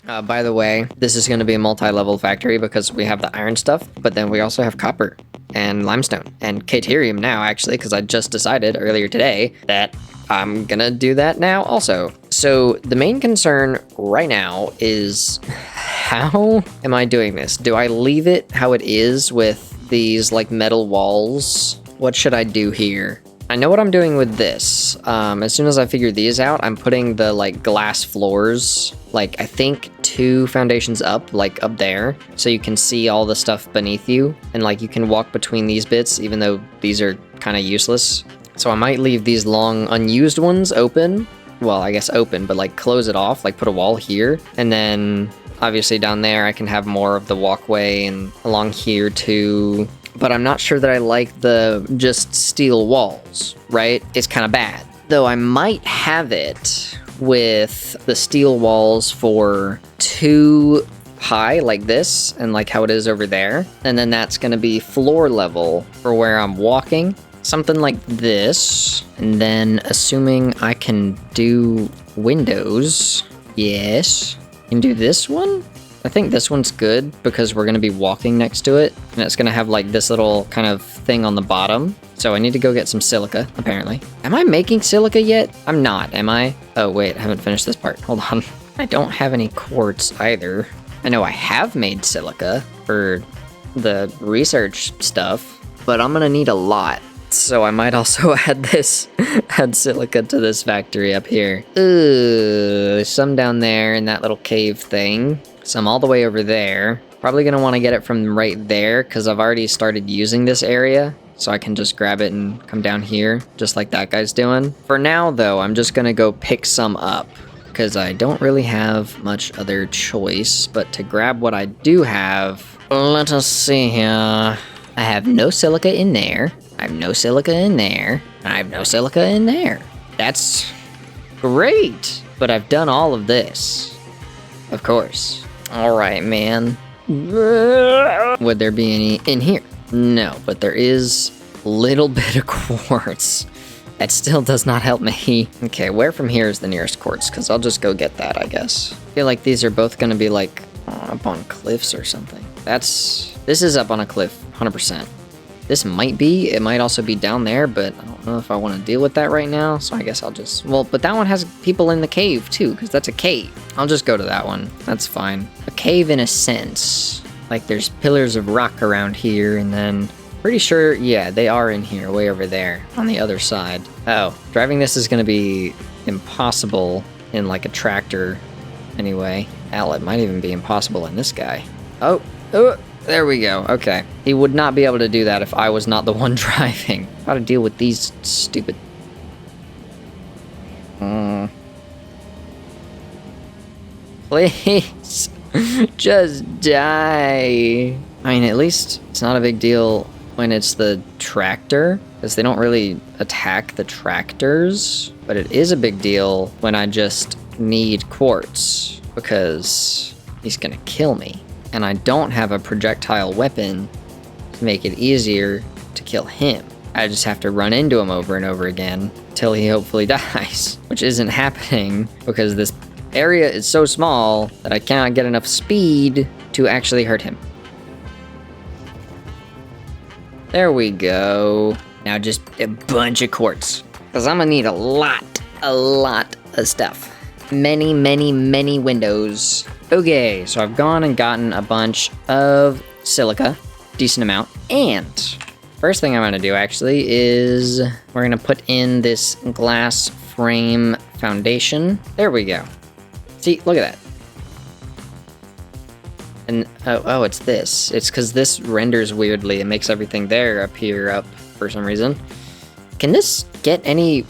By the way, this is going to be a multi-level factory because we have the iron stuff, but then we also have copper and limestone and caterium now, actually, because I just decided earlier today that I'm going to do that now also. So the main concern right now is how am I doing this? Do I leave it how it is with these like metal walls? What should I do here? I know what I'm doing with this. As soon as I figure these out, I'm putting the like glass floors, like I think 2 foundations up, like up there, so you can see all the stuff beneath you, and like you can walk between these bits, even though these are kind of useless. So I might leave these long unused ones open. Well, I guess open, but like close it off, like put a wall here, and then obviously down there I can have more of the walkway and along here too. But I'm not sure that I like the just steel walls, right? It's kind of bad. Though I might have it with the steel walls for 2 high like this and like how it is over there. And then that's going to be floor level for where I'm walking. Something like this. And then assuming I can do windows. Yes. Can do this one? I think this one's good because we're going to be walking next to it, and it's going to have like this little kind of thing on the bottom. So I need to go get some silica, apparently. Am I making silica yet? I'm not, am I? Oh, wait, I haven't finished this part. Hold on. I don't have any quartz either. I know I have made silica for the research stuff, but I'm going to need a lot. So I might also add silica to this factory up here. Ooh, some down there in that little cave thing. Some all the way over there. Probably gonna want to get it from right there because I've already started using this area. So I can just grab it and come down here, just like that guy's doing. For now though, I'm just gonna go pick some up because I don't really have much other choice but to grab what I do have. Let us see here. I have no silica in there. I have no silica in there. And I have no silica in there. That's great. But I've done all of this. Of course. Alright, man. Would there be any in here? No, but there is a little bit of quartz. That still does not help me. Okay, where from here is the nearest quartz? Because I'll just go get that, I guess. I feel like these are both going to be like up on cliffs or something. This is up on a cliff, 100%. This might be. It might also be down there, but I don't know if I want to deal with that right now. So I guess I'll just... Well, but that one has people in the cave too, because that's a cave. I'll just go to that one. That's fine. A cave in a sense. Like there's pillars of rock around here, and then... Pretty sure, yeah, they are in here, way over there, on the other side. Oh, driving this is going to be impossible in like a tractor anyway. Hell, it might even be impossible in this guy. Oh, there we go. Okay. He would not be able to do that if I was not the one driving. How to deal with these stupid... Please. Just die. I mean, at least it's not a big deal when it's the tractor, because they don't really attack the tractors. But it is a big deal when I just need quartz, because he's gonna kill me. And I don't have a projectile weapon to make it easier to kill him. I just have to run into him over and over again till he hopefully dies, which isn't happening because this area is so small that I cannot get enough speed to actually hurt him. There we go. Now just a bunch of quartz, because I'm gonna need a lot of stuff. Many, many, many windows. Okay, so I've gone and gotten a bunch of silica, decent amount, and first thing I'm gonna do actually is we're gonna put in this glass frame foundation. There we go. See, look at that. And oh, it's this. It's because this renders weirdly. It makes everything there appear up for some reason. Can this get any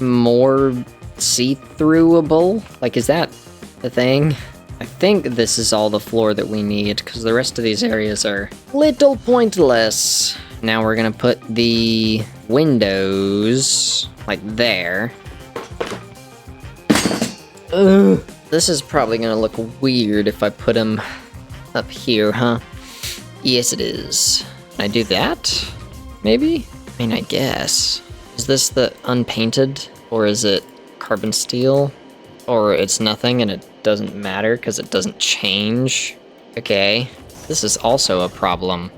more see-throughable? Like, is that the thing? I think this is all the floor that we need, because the rest of these areas are little pointless. Now we're gonna put the windows like there. Ugh. This is probably gonna look weird if I put them up here, huh? Yes, it is. Can I do that? Maybe? I mean, I guess. Is this the unpainted, or is it carbon steel? Or it's nothing and it doesn't matter because it doesn't change. Okay. This is also a problem.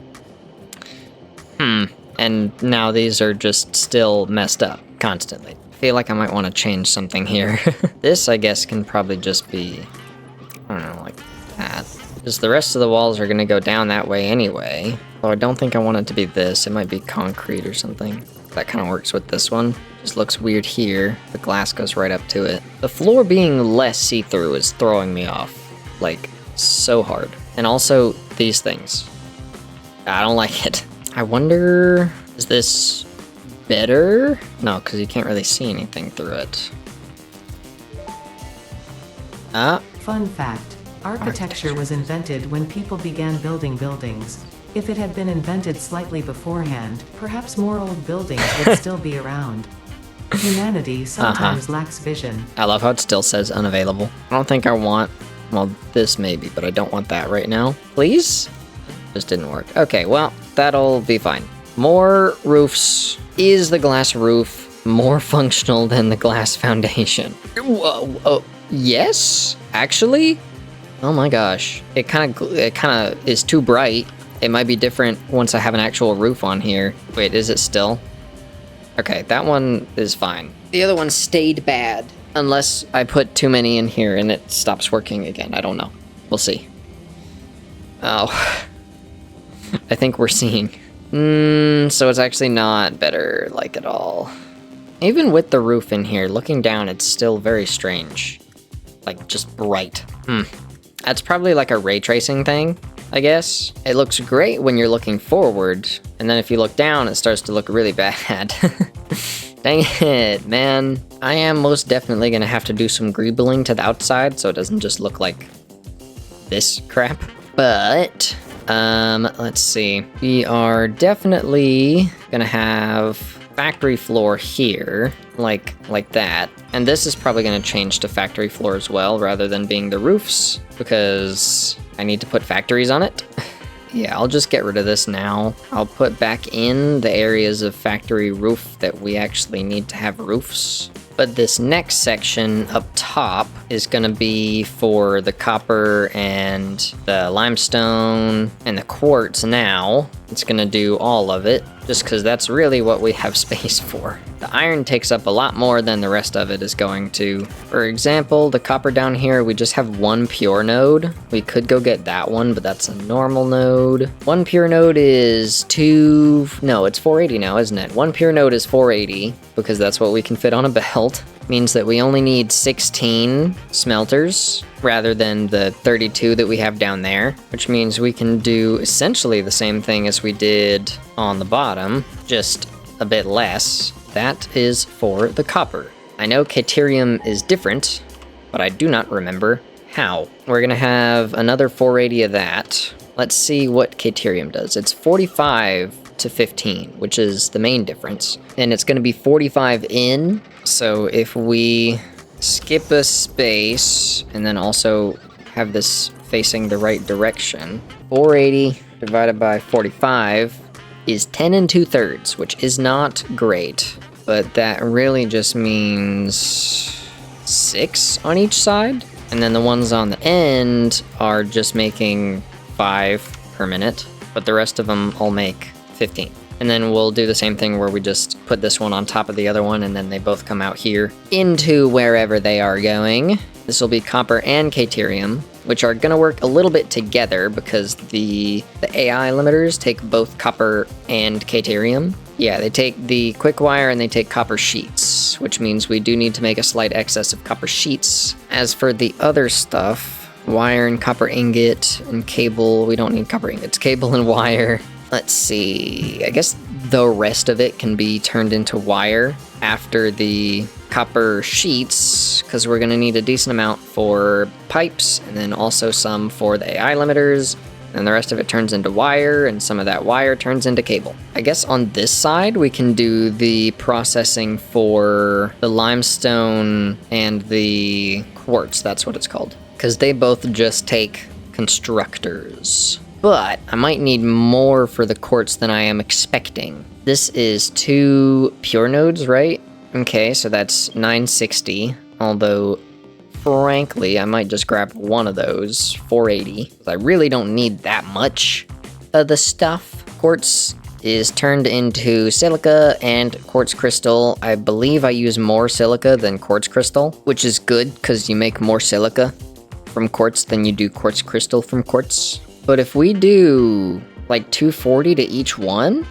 And now these are just still messed up constantly. I feel like I might want to change something here. This, I guess, can probably just be, I don't know, like that. Because the rest of the walls are going to go down that way anyway. Though I don't think I want it to be this. It might be concrete or something. That kind of works with this one. Just looks weird here. The glass goes right up to it. The floor being less see-through is throwing me off. Like, so hard. And also, these things. I don't like it. I wonder, is this better? No, because you can't really see anything through it. Fun fact, architecture was invented when people began building buildings. If it had been invented slightly beforehand, perhaps more old buildings would still be around. Humanity sometimes lacks vision. I love how it still says unavailable. I don't think I want, well, this maybe, but I don't want that right now. Please? Just didn't work. Okay, well, that'll be fine. More roofs. Is the glass roof more functional than the glass foundation? Whoa, yes, actually. Oh my gosh, it kind of is too bright. It might be different once I have an actual roof on here. Wait, is it still? Okay, that one is fine. The other one stayed bad. Unless I put too many in here and it stops working again. I don't know. We'll see. Oh. I think we're seeing. So it's actually not better, like, at all. Even with the roof in here, looking down, it's still very strange. Like, just bright. That's probably like a ray tracing thing, I guess. It looks great when you're looking forward, and then if you look down, it starts to look really bad. Dang it, man. I am most definitely gonna have to do some greebling to the outside so it doesn't just look like this crap. But, let's see. We are definitely gonna have factory floor here, like that. And this is probably gonna change to factory floor as well, rather than being the roofs, because I need to put factories on it. Yeah, I'll just get rid of this now. I'll put back in the areas of factory roof that we actually need to have roofs. But this next section up top is gonna be for the copper and the limestone and the quartz now. It's gonna do all of it, just because that's really what we have space for. The iron takes up a lot more than the rest of it is going to. For example, the copper down here, we just have one pure node. We could go get that one, but that's a normal node. One pure node is it's 480 now, isn't it? One pure node is 480, because that's what we can fit on a belt. Means that we only need 16 smelters rather than the 32 that we have down there, which means we can do essentially the same thing as we did on the bottom, just a bit less. That is for the copper. I know caterium is different, but I do not remember how. We're gonna have another 480 of that. Let's see what caterium does. It's 45 to 15, which is the main difference. And it's gonna be 45 in, so if we skip a space and then also have this facing the right direction, 480 divided by 45 is 10 2/3, which is not great, but that really just means 6 on each side. And then the ones on the end are just making 5 per minute, but the rest of them all make 15. And then we'll do the same thing where we just put this one on top of the other one, and then they both come out here into wherever they are going. This will be copper and caterium, which are gonna work a little bit together because the AI limiters take both copper and caterium. Yeah, they take the quick wire and they take copper sheets, which means we do need to make a slight excess of copper sheets. As for the other stuff, wire and copper ingot and cable, we don't need copper ingots, cable and wire. Let's see, I guess the rest of it can be turned into wire after the copper sheets, because we're going to need a decent amount for pipes and then also some for the AI limiters, and the rest of it turns into wire, and some of that wire turns into cable. I guess on this side we can do the processing for the limestone and the quartz, that's what it's called, because they both just take constructors. But I might need more for the quartz than I am expecting. This is 2 pure nodes, right? Okay, so that's 960, although frankly, I might just grab one of those, 480. I really don't need that much of the stuff. Quartz is turned into silica and quartz crystal. I believe I use more silica than quartz crystal, which is good because you make more silica from quartz than you do quartz crystal from quartz. But if we do like 240 to each one,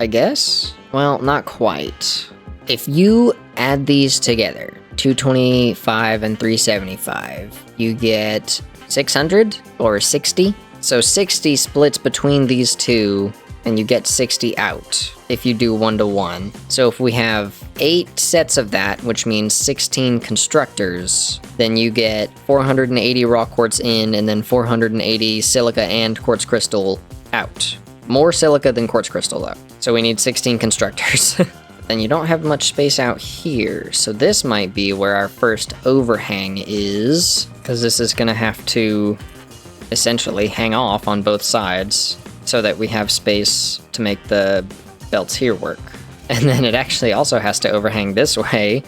I guess? Well, not quite. If you add these together, 225 and 375, you get 600 or 60. So 60 splits between these two, and you get 60 out if you do 1-to-1. So if we have 8 sets of that, which means 16 constructors, then you get 480 raw quartz in, and then 480 silica and quartz crystal out. More silica than quartz crystal though. So we need 16 constructors. Then you don't have much space out here. So this might be where our first overhang is, because this is gonna have to essentially hang off on both sides so that we have space to make the belts here work. And then it actually also has to overhang this way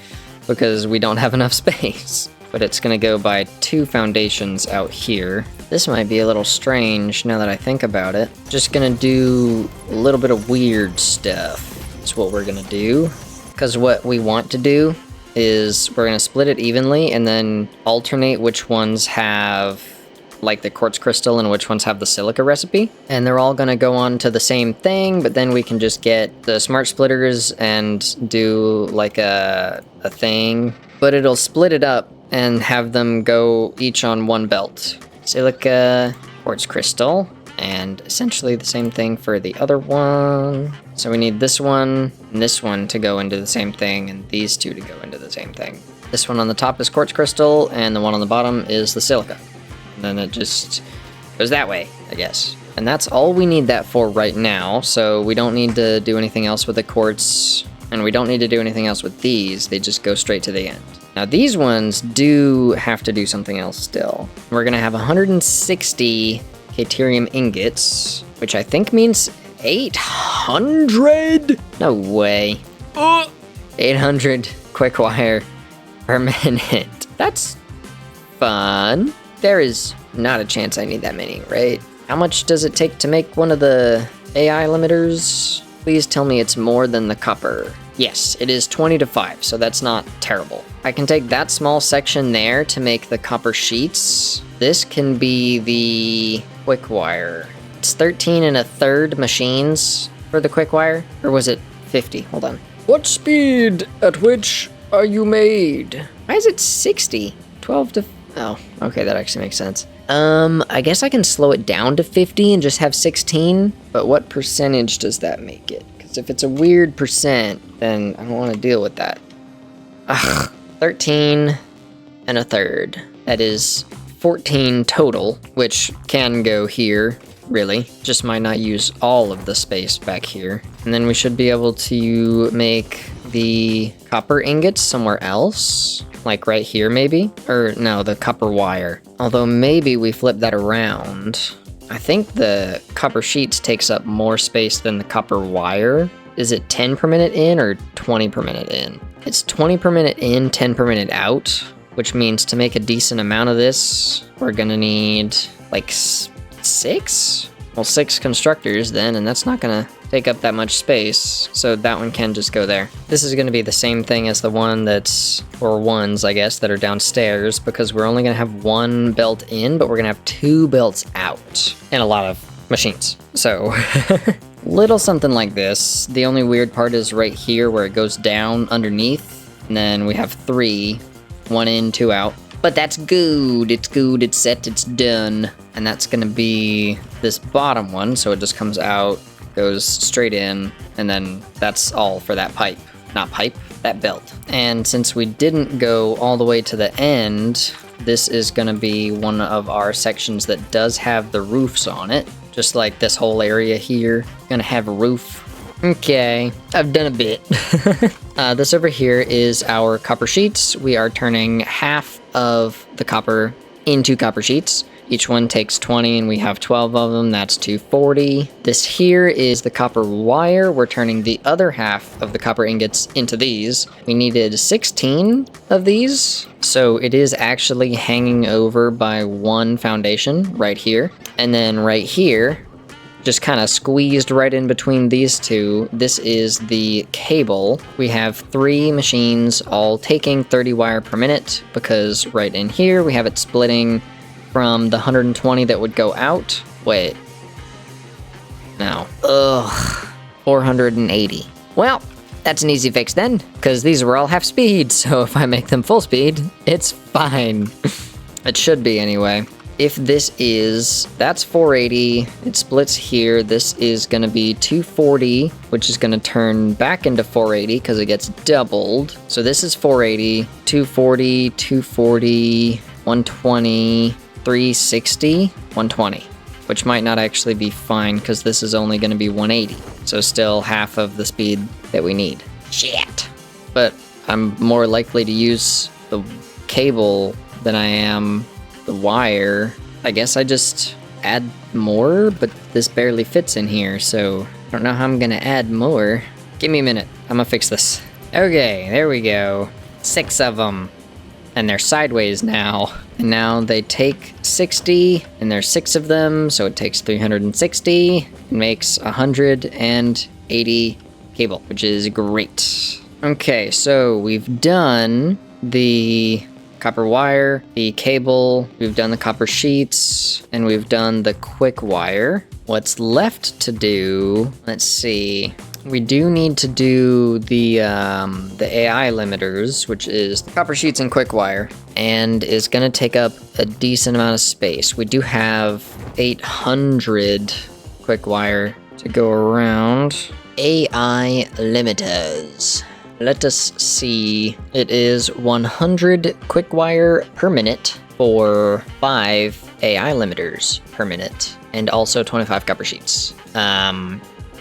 because we don't have enough space. But it's gonna go by 2 foundations out here. This might be a little strange now that I think about it. Just gonna do a little bit of weird stuff. That's what we're gonna do. Because what we want to do is we're gonna split it evenly and then alternate which ones have like the quartz crystal and which ones have the silica recipe. And they're all gonna go on to the same thing, but then we can just get the smart splitters and do like a thing. But it'll split it up and have them go each on one belt. Silica, quartz crystal, and essentially the same thing for the other one. So we need this one and this one to go into the same thing, and these two to go into the same thing. This one on the top is quartz crystal, and the one on the bottom is the silica. And then it just goes that way, I guess. And that's all we need that for right now, so we don't need to do anything else with the quartz, and we don't need to do anything else with these. They just go straight to the end. Now these ones do have to do something else still. We're gonna have 160 caterium ingots, which I think means 800? No way. 800 quick wire per minute. That's fun. There is not a chance I need that many, right? How much does it take to make one of the AI limiters? Please tell me it's more than the copper. Yes, it is 20-5, so that's not terrible. I can take that small section there to make the copper sheets. This can be the quick wire. It's 13 1/3 machines for the quick wire, or was it 50? Hold on. What speed at which are you made? Why is it 60? 12 to... Oh, okay, that actually makes sense. I guess I can slow it down to 50 and just have 16, but what percentage does that make it? Because if it's a weird percent, then I don't want to deal with that. Ugh, 13 1/3. That is 14 total, which can go here, really. Just might not use all of the space back here. And then we should be able to make the copper ingots somewhere else. Like right here, maybe? Or no, the copper wire. Although maybe we flip that around. I think the copper sheets takes up more space than the copper wire. Is it 10 per minute in or 20 per minute in? It's 20 per minute in, 10 per minute out, which means to make a decent amount of this, we're gonna need like 6? Well, 6 constructors then, and that's not gonna take up that much space, so that one can just go there. This is gonna be the same thing as the one that's, or ones, I guess, that are downstairs, because we're only gonna have 1 belt in, but we're gonna have 2 belts out, and a lot of machines. So, little something like this. The only weird part is right here where it goes down underneath, and then we have 3, 1 in, 2 out. But that's good, it's set, it's done. And that's gonna be this bottom one, so it just comes out, goes straight in, and then that's all for that pipe. Not pipe, that belt. And since we didn't go all the way to the end, this is gonna be one of our sections that does have the roofs on it. Just like this whole area here, gonna have a roof. Okay, I've done a bit. This over here is our copper sheets. We are turning half of the copper into copper sheets. Each one takes 20 and we have 12 of them. That's 240. This here is the copper wire. We're turning the other half of the copper ingots into these. We needed 16 of these. So it is actually hanging over by one foundation right here. And then right here, just kind of squeezed right in between these two, this is the cable. We have 3 machines all taking 30 wire per minute because right in here we have it splitting from the 120 that would go out. Wait. No. Ugh. 480. Well, that's an easy fix then, because these were all half speed, so if I make them full speed, it's fine. It should be anyway. If this is, that's 480, it splits here, this is gonna be 240, which is gonna turn back into 480 because it gets doubled. So this is 480, 240, 240, 120, 360, 120, which might not actually be fine because this is only gonna be 180. So still half of the speed that we need. Shit. But I'm more likely to use the cable than I am the wire. I guess I just add more, but this barely fits in here, so I don't know how I'm gonna add more. Give me a minute, I'm gonna fix this. Okay, there we go. 6 of them. And they're sideways now. And now they take 60, and there's 6 of them, so it takes 360. It makes 180 cable, which is great. Okay, so we've done the copper wire, the cable, we've done the copper sheets, and we've done the quick wire. What's left to do, let's see. We do need to do the AI limiters, which is the copper sheets and quick wire, and is gonna take up a decent amount of space. We do have 800 quick wire to go around. AI limiters. Let us see. It is 100 quick wire per minute for 5 AI limiters per minute, and also 25 copper sheets.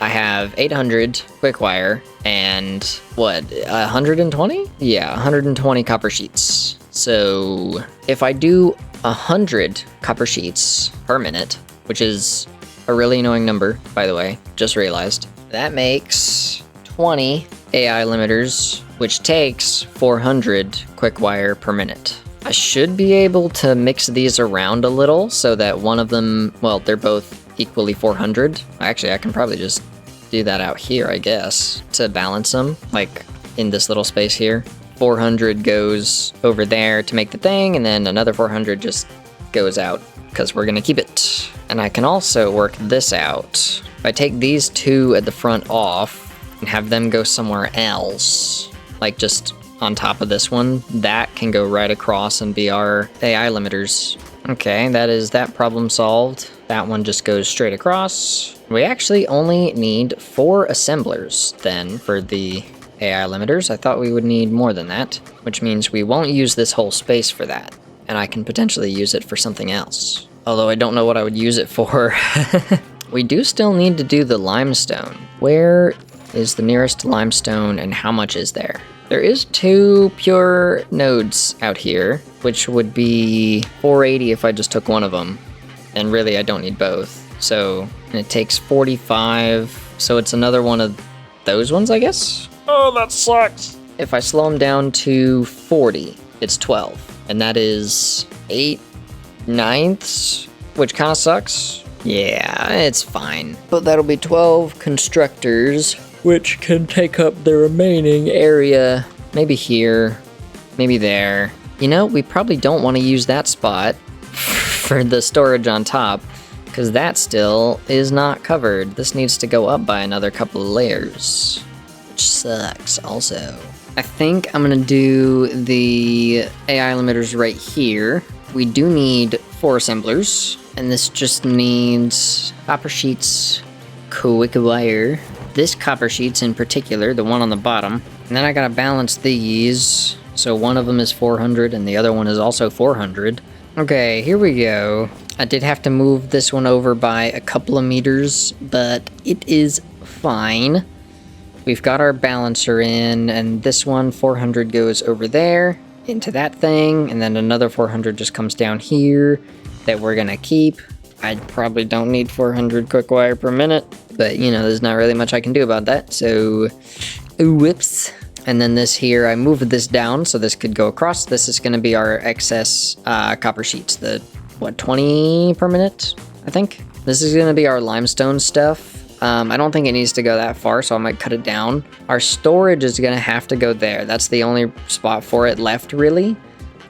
I have 800 quick wire and what, 120? Yeah, 120 copper sheets. So if I do 100 copper sheets per minute, which is a really annoying number, by the way, just realized, that makes 20 AI limiters, which takes 400 quick wire per minute. I should be able to mix these around a little so that one of them, well, they're both equally 400. Actually, I can probably just do that out here, I guess, to balance them, like in this little space here. 400 goes over there to make the thing, and then another 400 just goes out because we're gonna keep it. And I can also work this out. If I take these 2 at the front off and have them go somewhere else, like just on top of this one, that can go right across and be our AI limiters. Okay, that is that problem solved. That one just goes straight across. We actually only need 4 assemblers then for the AI limiters. I thought we would need more than that, which means we won't use this whole space for that, and I can potentially use it for something else. Although I don't know what I would use it for. We do still need to do the limestone. Where is the nearest limestone and how much is there? There is 2 pure nodes out here, which would be 480 if I just took one of them. And really, I don't need both. So, and it takes 45, so it's another one of those ones, I guess? Oh, that sucks! If I slow them down to 40, it's 12. And that is 8/9, which kind of sucks. Yeah, it's fine. But that'll be 12 constructors, which can take up the remaining area. Maybe here, maybe there. You know, we probably don't want to use that spot for the storage on top, because that still is not covered. This needs to go up by another couple of layers, which sucks also. I think I'm gonna do the AI limiters right here. We do need 4 assemblers, and this just needs copper sheets, quick wire, this copper sheets in particular, the one on the bottom, and then I gotta balance these, so one of them is 400 and the other one is also 400. Okay, here we go. I did have to move this one over by a couple of meters, but it is fine. We've got our balancer in, and this one, 400 goes over there into that thing, and then another 400 just comes down here that we're gonna keep. I probably don't need 400 quick wire per minute, but you know, there's not really much I can do about that, so whoops. And then this here, I moved this down so this could go across. This is gonna be our excess copper sheets, the, what, 20 per minute, I think? This is gonna be our limestone stuff. I don't think it needs to go that far, so I might cut it down. Our storage is gonna have to go there. That's the only spot for it left, really,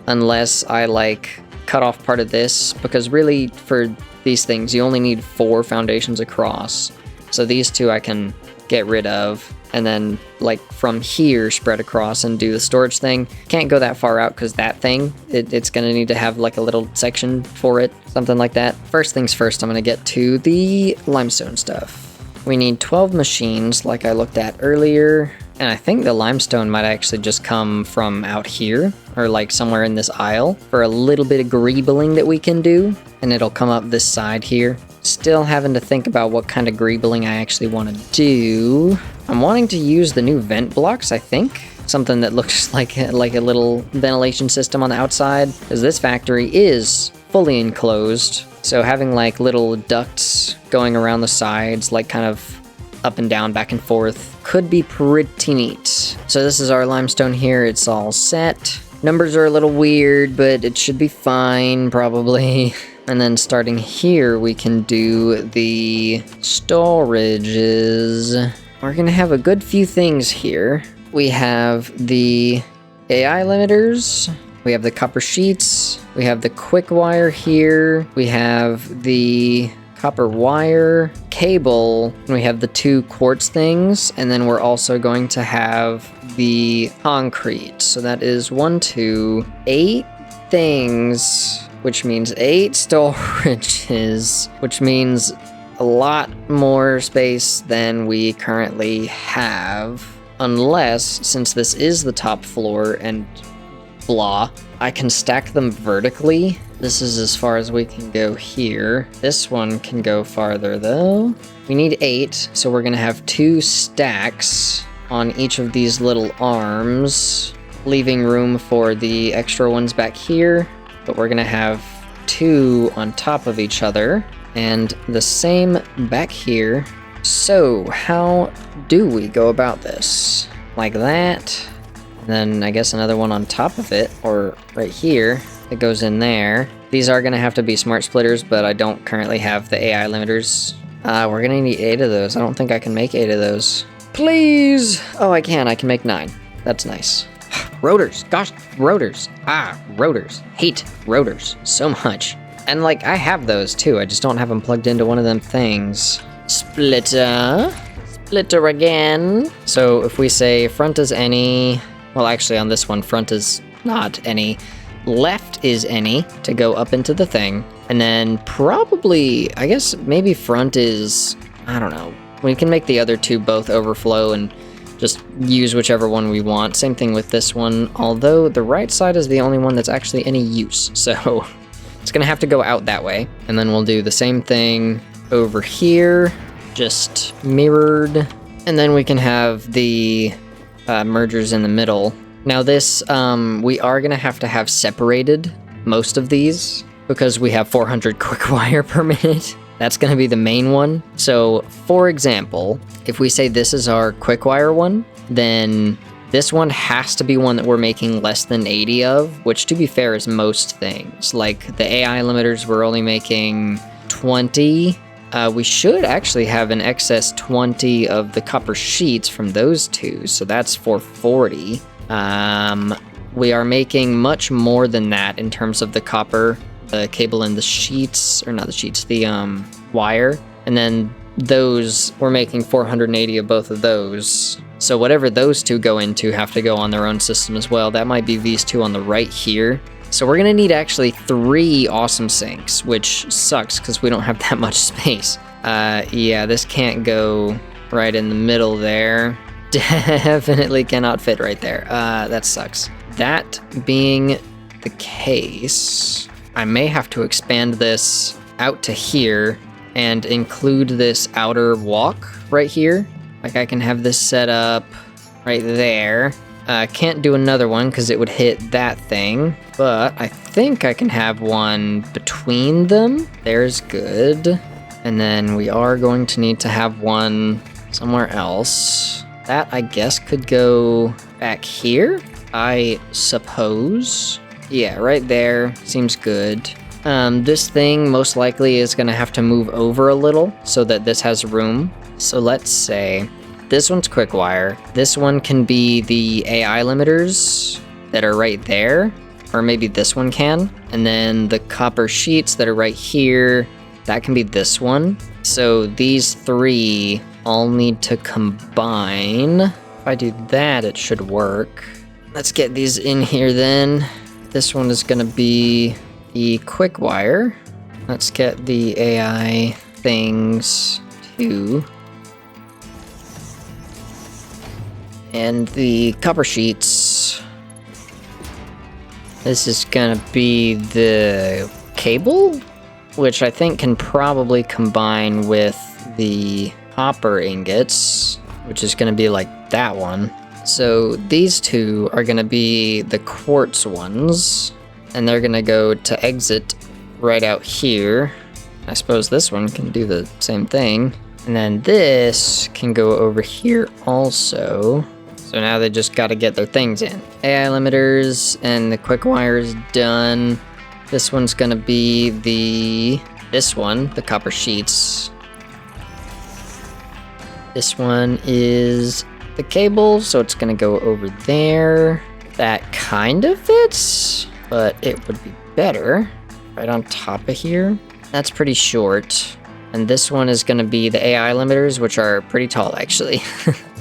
unless I like cut off part of this, because really for these things, you only need 4 foundations across. So these 2 I can get rid of, and then like from here spread across and do the storage thing. Can't go that far out because that thing, it's gonna need to have like a little section for it, something like that. First things first, I'm gonna get to the limestone stuff. We need 12 machines like I looked at earlier, and I think the limestone might actually just come from out here, or like somewhere in this aisle, for a little bit of greebling that we can do, and it'll come up this side here. Still having to think about what kind of greebling I actually want to do. I'm wanting to use the new vent blocks, I think. Something that looks like a little ventilation system on the outside, because this factory is fully enclosed. So having like little ducts going around the sides, like kind of up and down, back and forth, could be pretty neat. So this is our limestone here. It's all set. Numbers are a little weird, but it should be fine, probably. And then starting here, we can do the storages. We're gonna have a good few things here. We have the AI limiters. We have the copper sheets. We have the quick wire here. We have the copper wire, cable, and we have the 2 quartz things, and then we're also going to have the concrete. So that is 1, 2, 8 things, which means 8 storages, which means a lot more space than we currently have, unless, since this is the top floor and blah, I can stack them vertically. This is as far as we can go here. This one can go farther though. We need 8, so we're gonna have 2 stacks on each of these little arms, leaving room for the extra ones back here, but we're gonna have 2 on top of each other, and the same back here. So how do we go about this? Like that. Then I guess another one on top of it, or right here, it goes in there. These are gonna have to be smart splitters, but I don't currently have the AI limiters. We're gonna need 8 of those. I don't think I can make 8 of those. Please! Oh, I can make 9. That's nice. Rotors, gosh, rotors. Rotors. Hate rotors so much. And like, I have those too, I just don't have them plugged into one of them things. Splitter. Splitter again. So if we say front is any, well, actually on this one, front is not any. Left is any to go up into the thing. And then probably, I guess maybe front is, I don't know. We can make the other 2 both overflow and just use whichever one we want. Same thing with this one, although the right side is the only one that's actually any use. So it's gonna have to go out that way. And then we'll do the same thing over here, just mirrored. And then we can have the mergers in the middle. Now this, we are gonna have to have separated most of these because we have 400 quick wire per minute. That's gonna be the main one. So for example, if we say this is our quick wire one, then this one has to be one that we're making less than 80 of, which to be fair is most things. Like the AI limiters, we're only making 20. We should actually have an excess 20 of the copper sheets from those 2, so that's 440. We are making much more than that in terms of the copper, the cable and the sheets, or not the sheets, the wire. And then those, we're making 480 of both of those. So whatever those 2 go into have to go on their own system as well. That might be these 2 on the right here. So we're gonna need actually 3 awesome sinks, which sucks because we don't have that much space. Yeah, this can't go right in the middle there. Definitely cannot fit right there. That sucks. That being the case, I may have to expand this out to here and include this outer walk right here. Like I can have this set up right there. Can't do another one because it would hit that thing, but I think I can have one between them. There's good. And then we are going to need to have one somewhere else. That, I guess, could go back here, I suppose. Yeah, right there. Seems good. This thing most likely is going to have to move over a little so that this has room. So let's say this one's quick wire. This one can be the AI limiters that are right there, or maybe this one can. And then the copper sheets that are right here, that can be this one. So these three all need to combine. If I do that, it should work. Let's get these in here then. This one is going to be the quick wire. Let's get the AI things too. And the copper sheets. This is gonna be the cable, which I think can probably combine with the copper ingots, which is gonna be like that one. So these two are gonna be the quartz ones, and they're gonna go to exit right out here. I suppose this one can do the same thing. And then this can go over here also. So now they just gotta get their things in. AI limiters and the quick wires done. This one's gonna be this one, the copper sheets. This one is the cable, so it's gonna go over there. That kind of fits, but it would be better right on top of here. That's pretty short. And this one is gonna be the AI limiters, which are pretty tall actually.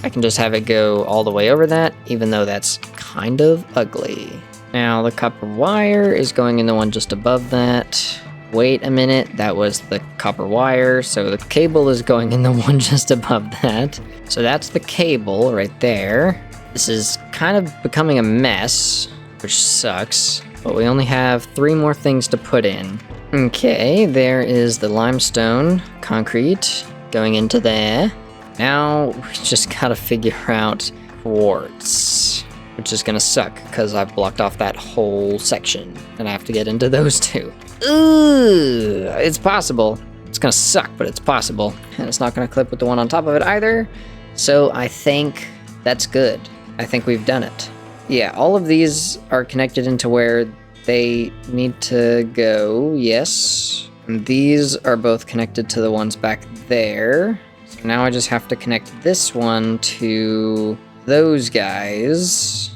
I can just have it go all the way over that, even though that's kind of ugly. Now the copper wire is going in the one just above that. Wait a minute, that was the copper wire, so the cable is going in the one just above that. So that's the cable right there. This is kind of becoming a mess, which sucks, but we only have 3 more things to put in. Okay, there is the limestone concrete going into there. Now we just gotta figure out quartz, which is gonna suck because I've blocked off that whole section and I have to get into those two. Ooh, it's possible. It's gonna suck, but it's possible. And it's not gonna clip with the one on top of it either. So I think that's good. I think we've done it. Yeah, all of these are connected into where they need to go, yes. And these are both connected to the ones back there. So now I just have to connect this one to those guys.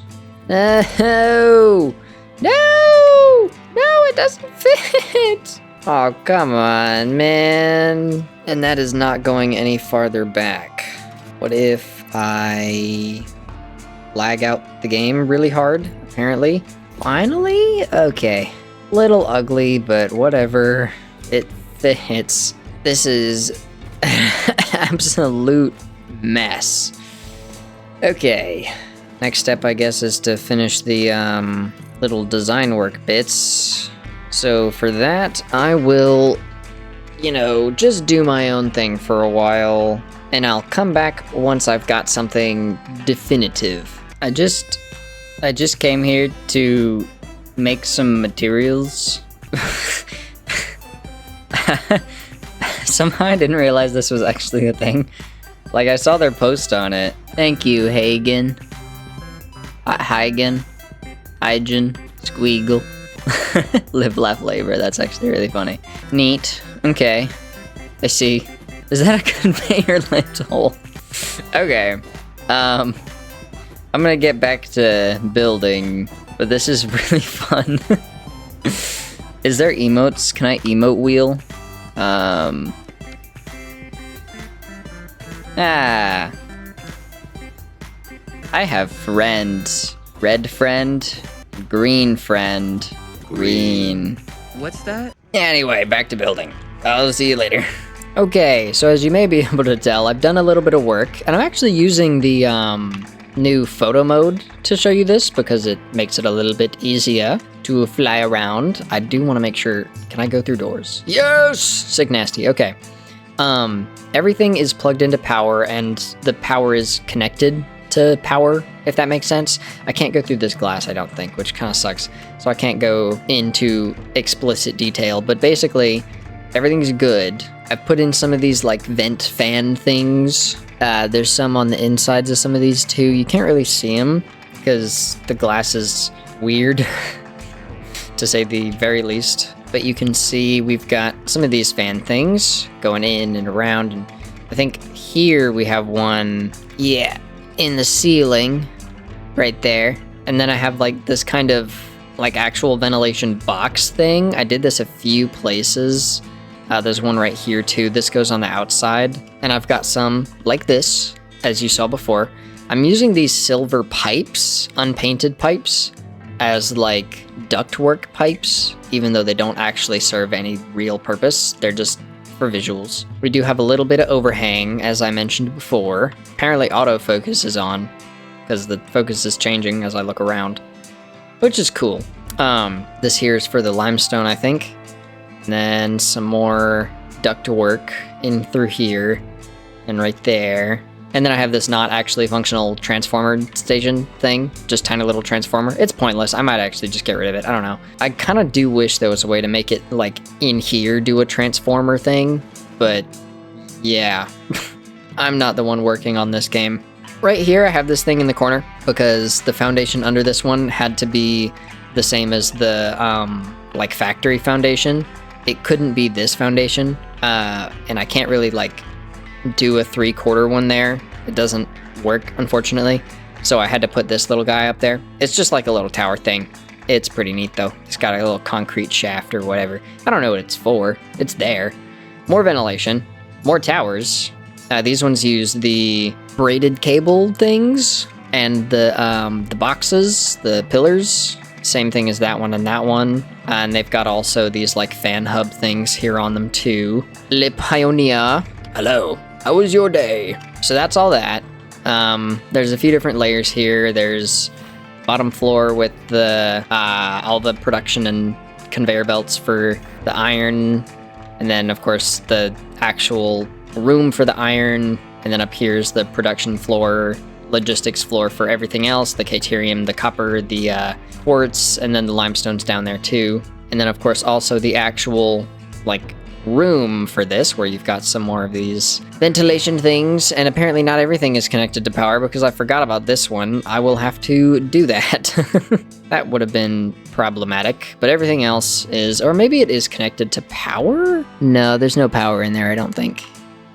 No! No! No, it doesn't fit! Oh, come on, man. And that is not going any farther back. What if I lag out the game really hard, apparently? Finally? Okay. Little ugly, but whatever. It fits. This is an absolute mess. Okay. Next step, I guess, is to finish the little design work bits. So for that, I will, just do my own thing for a while, and I'll come back once I've got something definitive. I just came here to make some materials. Somehow I didn't realize this was actually a thing. Like, I saw their post on it. Thank you, Hagen. Hygen. Squeagle. Live, laugh, labor. That's actually really funny. Neat. Okay. I see. Is that a conveyor lift hole? Okay. I'm gonna get back to building, but this is really fun. Is there emotes? Can I emote wheel? I have friends. Red friend, green friend, green. What's that? Anyway, back to building. I'll see you later. Okay, so as you may be able to tell, I've done a little bit of work, and I'm actually using the new photo mode to show you this because it makes it a little bit easier to fly around. I do want to make sure, can I go through doors? Yes! Sick nasty, okay. Everything is plugged into power and the power is connected to power, if that makes sense. I can't go through this glass, I don't think, which kind of sucks. So I can't go into explicit detail, but basically everything's good. I've put in some of these like vent fan things. There's some on the insides of some of these too. You can't really see them because the glass is weird, to say the very least. But you can see we've got some of these fan things going in and around. And I think here we have one, yeah, in the ceiling right there. And then I have like this kind of like actual ventilation box thing. I did this a few places. There's one right here too. This goes on the outside. And I've got some like this, as you saw before. I'm using these silver pipes, unpainted pipes, as like ductwork pipes, even though they don't actually serve any real purpose. They're just for visuals. We do have a little bit of overhang, as I mentioned before. Apparently autofocus is on, because the focus is changing as I look around, which is cool. This here is for the limestone, I think. And then some more ductwork in through here and right there. And then I have this not actually functional transformer station thing, just tiny little transformer. It's pointless. I might actually just get rid of it. I don't know. I kind of do wish there was a way to make it like in here do a transformer thing, but yeah, I'm not the one working on this game. Right here, I have this thing in the corner because the foundation under this one had to be the same as the like factory foundation. It couldn't be this foundation, and I can't really like do a 3/4 one there. It doesn't work, unfortunately. So I had to put this little guy up there. It's just like a little tower thing. It's pretty neat though. It's got a little concrete shaft or whatever. I don't know what it's for. It's there. More ventilation, more towers. These ones use the braided cable things and the boxes, the pillars. Same thing as that one and that one. And they've got also these like fan hub things here on them too. Le Pioneer. Hello. How was your day? So that's all that. There's a few different layers here. There's bottom floor with the all the production and conveyor belts for the iron. And then of course the actual room for the iron. And then up here's the production floor, logistics floor for everything else, the caterium, the copper, the quartz, and then the limestone's down there too. And then of course also the actual like room for this, where you've got some more of these ventilation things. And apparently not everything is connected to power because I forgot about this one. I will have to do that. That would have been problematic, but everything else is, or maybe it is connected to power? No, there's no power in there, I don't think.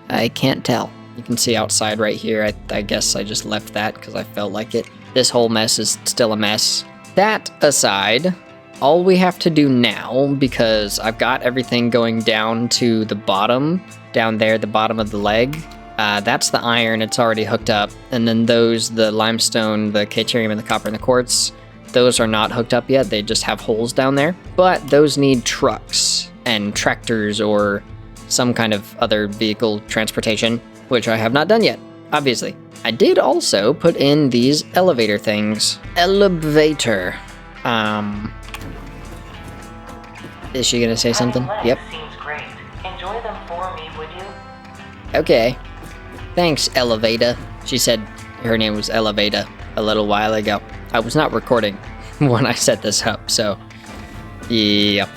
I can't tell. You can see outside right here. I guess I just left that because I felt like it. This whole mess is still a mess. That aside, all we have to do now, because I've got everything going down to the bottom, down there, the bottom of the leg, that's the iron, it's already hooked up. And then those, the limestone, the caterium, and the copper, and the quartz, those are not hooked up yet. They just have holes down there. But those need trucks and tractors or some kind of other vehicle transportation, which I have not done yet, obviously. I did also put in these elevator things. Elevator. Is she gonna say something? Yep. Seems great. Enjoy them for me, would you? Okay. Thanks, Elevator. She said her name was Elevator a little while ago. I was not recording when I set this up, so yep.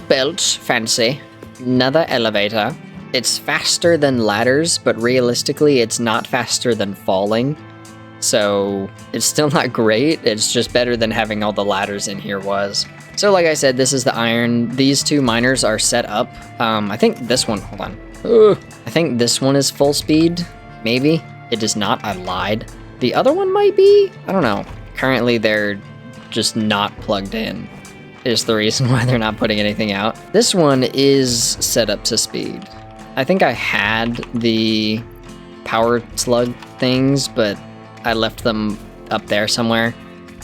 Belch, fancy. Another elevator. It's faster than ladders, but realistically it's not faster than falling. So it's still not great. It's just better than having all the ladders in here was. So like I said, this is the iron. These two miners are set up. I think this one, hold on. I think this one is full speed, maybe. It is not, I lied. The other one might be, I don't know. Currently they're just not plugged in, is the reason why they're not putting anything out. This one is set up to speed. I think I had the power slug things, but I left them up there somewhere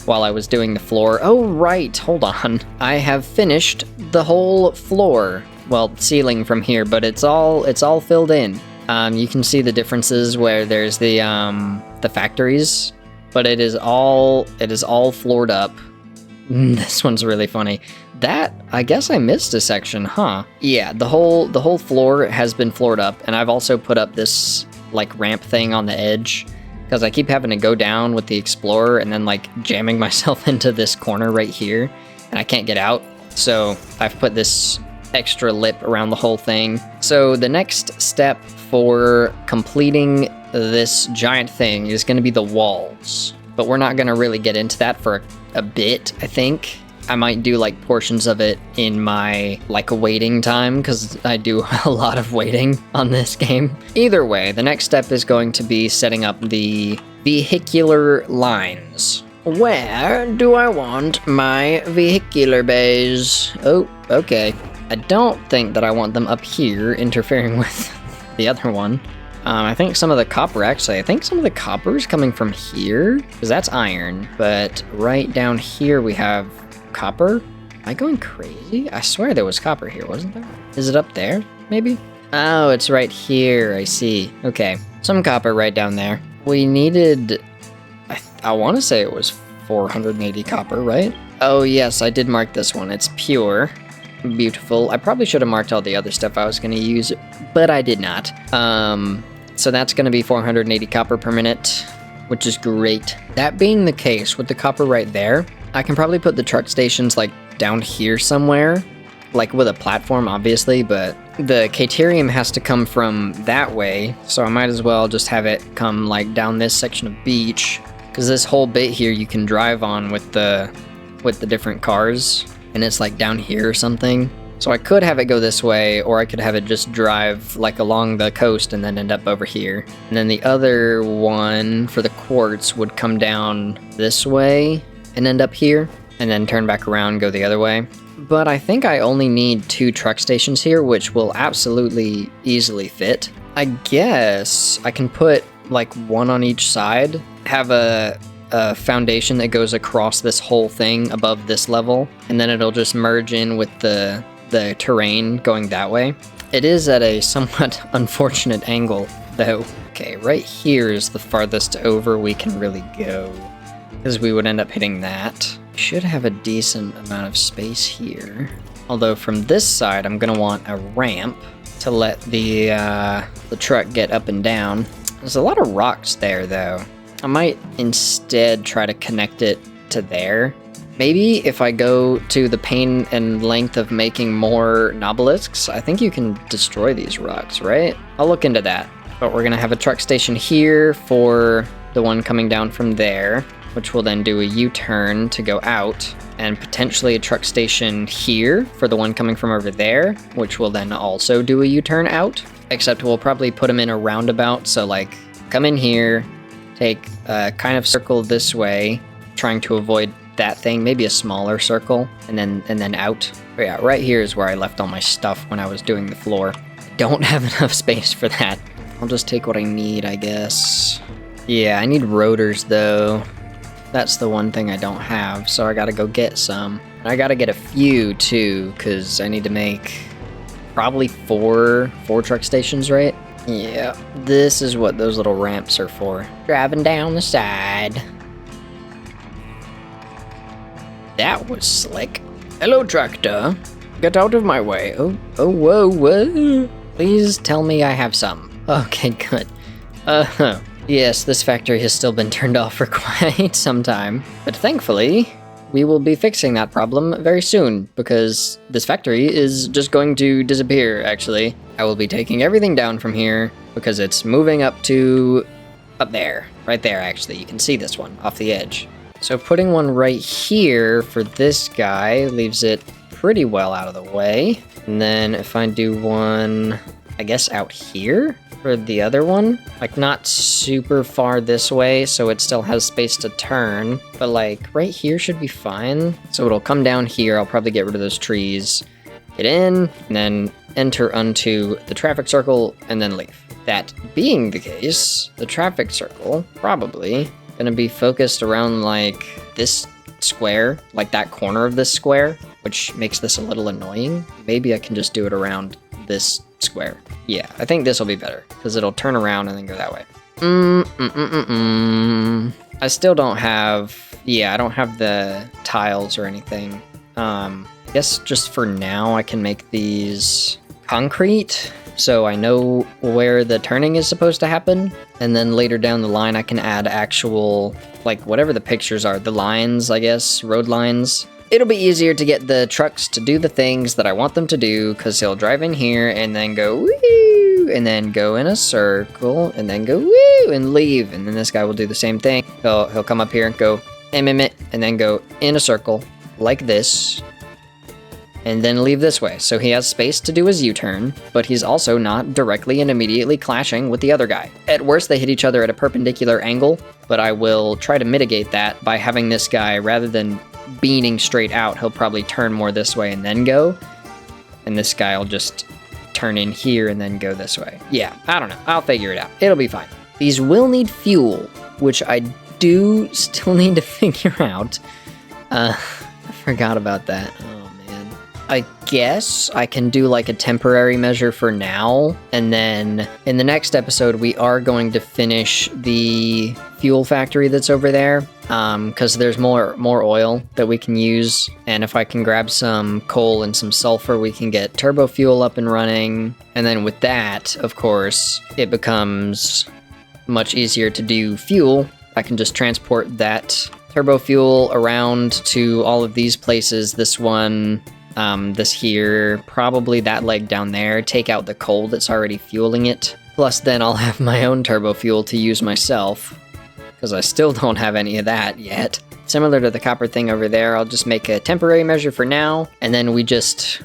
while I was doing the floor. Oh, right, hold on. I have finished the whole floor. Well, ceiling from here, but it's all filled in. You can see the differences where there's the factories, but it is all floored up. This one's really funny. That, I guess I missed a section, huh? Yeah, the whole floor has been floored up, and I've also put up this like ramp thing on the edge. because I keep having to go down with the explorer and then like jamming myself into this corner right here, and I can't get out. So I've put this extra lip around the whole thing. So the next step for completing this giant thing is going to be the walls, but we're not going to really get into that for a bit. I think I might do like portions of it in my like waiting time, because I do a lot of waiting on this game. Either way, the next step is going to be setting up the vehicular lines. Where do I want my vehicular bays? Oh, okay. I don't think that I want them up here interfering with the other one. I think some of the copper, actually, I think some of the copper is coming from here, because that's iron. But right down here we have copper. Am I going crazy? I swear there was copper here, wasn't there? Is it up there, maybe? Oh, it's right here, I see. Okay, some copper right down there. We needed, I want to say it was 480 copper, right? Oh yes, I did mark this one. It's pure. Beautiful. I probably should have marked all the other stuff I was going to use, but I did not. So that's going to be 480 copper per minute, which is great. That being the case, with the copper right there, I can probably put the truck stations like down here somewhere, like with a platform, obviously, but the caterium has to come from that way, so I might as well just have it come like down this section of beach, because this whole bit here you can drive on with the different cars, and it's like down here or something. So I could have it go this way, or I could have it just drive like along the coast and then end up over here. And then the other one for the quartz would come down this way and end up here, and then turn back around, go the other way. But I think I only need 2 truck stations here, which will absolutely easily fit. I guess I can put like one on each side, have a foundation that goes across this whole thing above this level, and then it'll just merge in with the terrain going that way. It is at a somewhat unfortunate angle, though. Okay, right here is the farthest over we can really go, because we would end up hitting that. Should have a decent amount of space here. Although from this side, I'm gonna want a ramp to let the truck get up and down. There's a lot of rocks there, though. I might instead try to connect it to there. Maybe if I go to the pain and length of making more obelisks, I think you can destroy these rocks, right? I'll look into that. But we're gonna have a truck station here for the one coming down from there, which will then do a U-turn to go out, and potentially a truck station here for the one coming from over there, which will then also do a U-turn out, except we'll probably put them in a roundabout, so like come in here, take a kind of circle this way, trying to avoid that thing, maybe a smaller circle, and then out. But yeah, right here is where I left all my stuff when I was doing the floor. I don't have enough space for that. I'll just take what I need, I guess. Yeah, I need rotors though. That's the one thing I don't have, so I gotta go get some. And I gotta get a few too, because I need to make probably four truck stations, right? Yeah, this is what those little ramps are for. Driving down the side. That was slick. Hello, tractor. Get out of my way. Oh, whoa. Please tell me I have some. Okay, good. Yes, this factory has still been turned off for quite some time. But thankfully, we will be fixing that problem very soon, because this factory is just going to disappear, actually. I will be taking everything down from here, because it's moving up there. Right there, actually. You can see this one off the edge. So putting one right here for this guy leaves it pretty well out of the way. And then if I do one, I guess out here for the other one, like not super far this way, so it still has space to turn, but like right here should be fine. So it'll come down here. I'll probably get rid of those trees, get in, and then enter onto the traffic circle and then leave. That being the case, the traffic circle probably gonna be focused around like this square, like that corner of this square, which makes this a little annoying. Maybe I can just do it around this square. Yeah, I think this will be better because it'll turn around and then go that way. I still don't have, I don't have the tiles or anything. I guess just for now I can make these concrete. so I know where the turning is supposed to happen, and then later down the line I can add actual, like, whatever the pictures are, the lines, I guess, road lines. It'll be easier to get the trucks to do the things that I want them to do, because he'll drive in here and then go woo, and then go in a circle, and then go woo, and leave, and then this guy will do the same thing. He'll come up here and go and then go in a circle, like this, and then leave this way. So he has space to do his U-turn, but he's also not directly and immediately clashing with the other guy. At worst, they hit each other at a perpendicular angle, but I will try to mitigate that by having this guy, rather than beaning straight out, he'll probably turn more this way and then go. And this guy will just turn in here and then go this way. Yeah, I don't know. I'll figure it out. It'll be fine. These will need fuel, which I do still need to figure out. I forgot about that. I guess I can do like a temporary measure for now, and then in the next episode we are going to finish the fuel factory that's over there, because there's more oil that we can use, and if I can grab some coal and some sulfur, we can get turbo fuel up and running, and then with that, of course, it becomes much easier to do fuel. I can just transport that turbo fuel around to all of these places, this one, this here, probably that leg down there, take out the coal that's already fueling it. Plus then I'll have my own turbo fuel to use myself, because I still don't have any of that yet. Similar to the copper thing over there, I'll just make a temporary measure for now, and then we just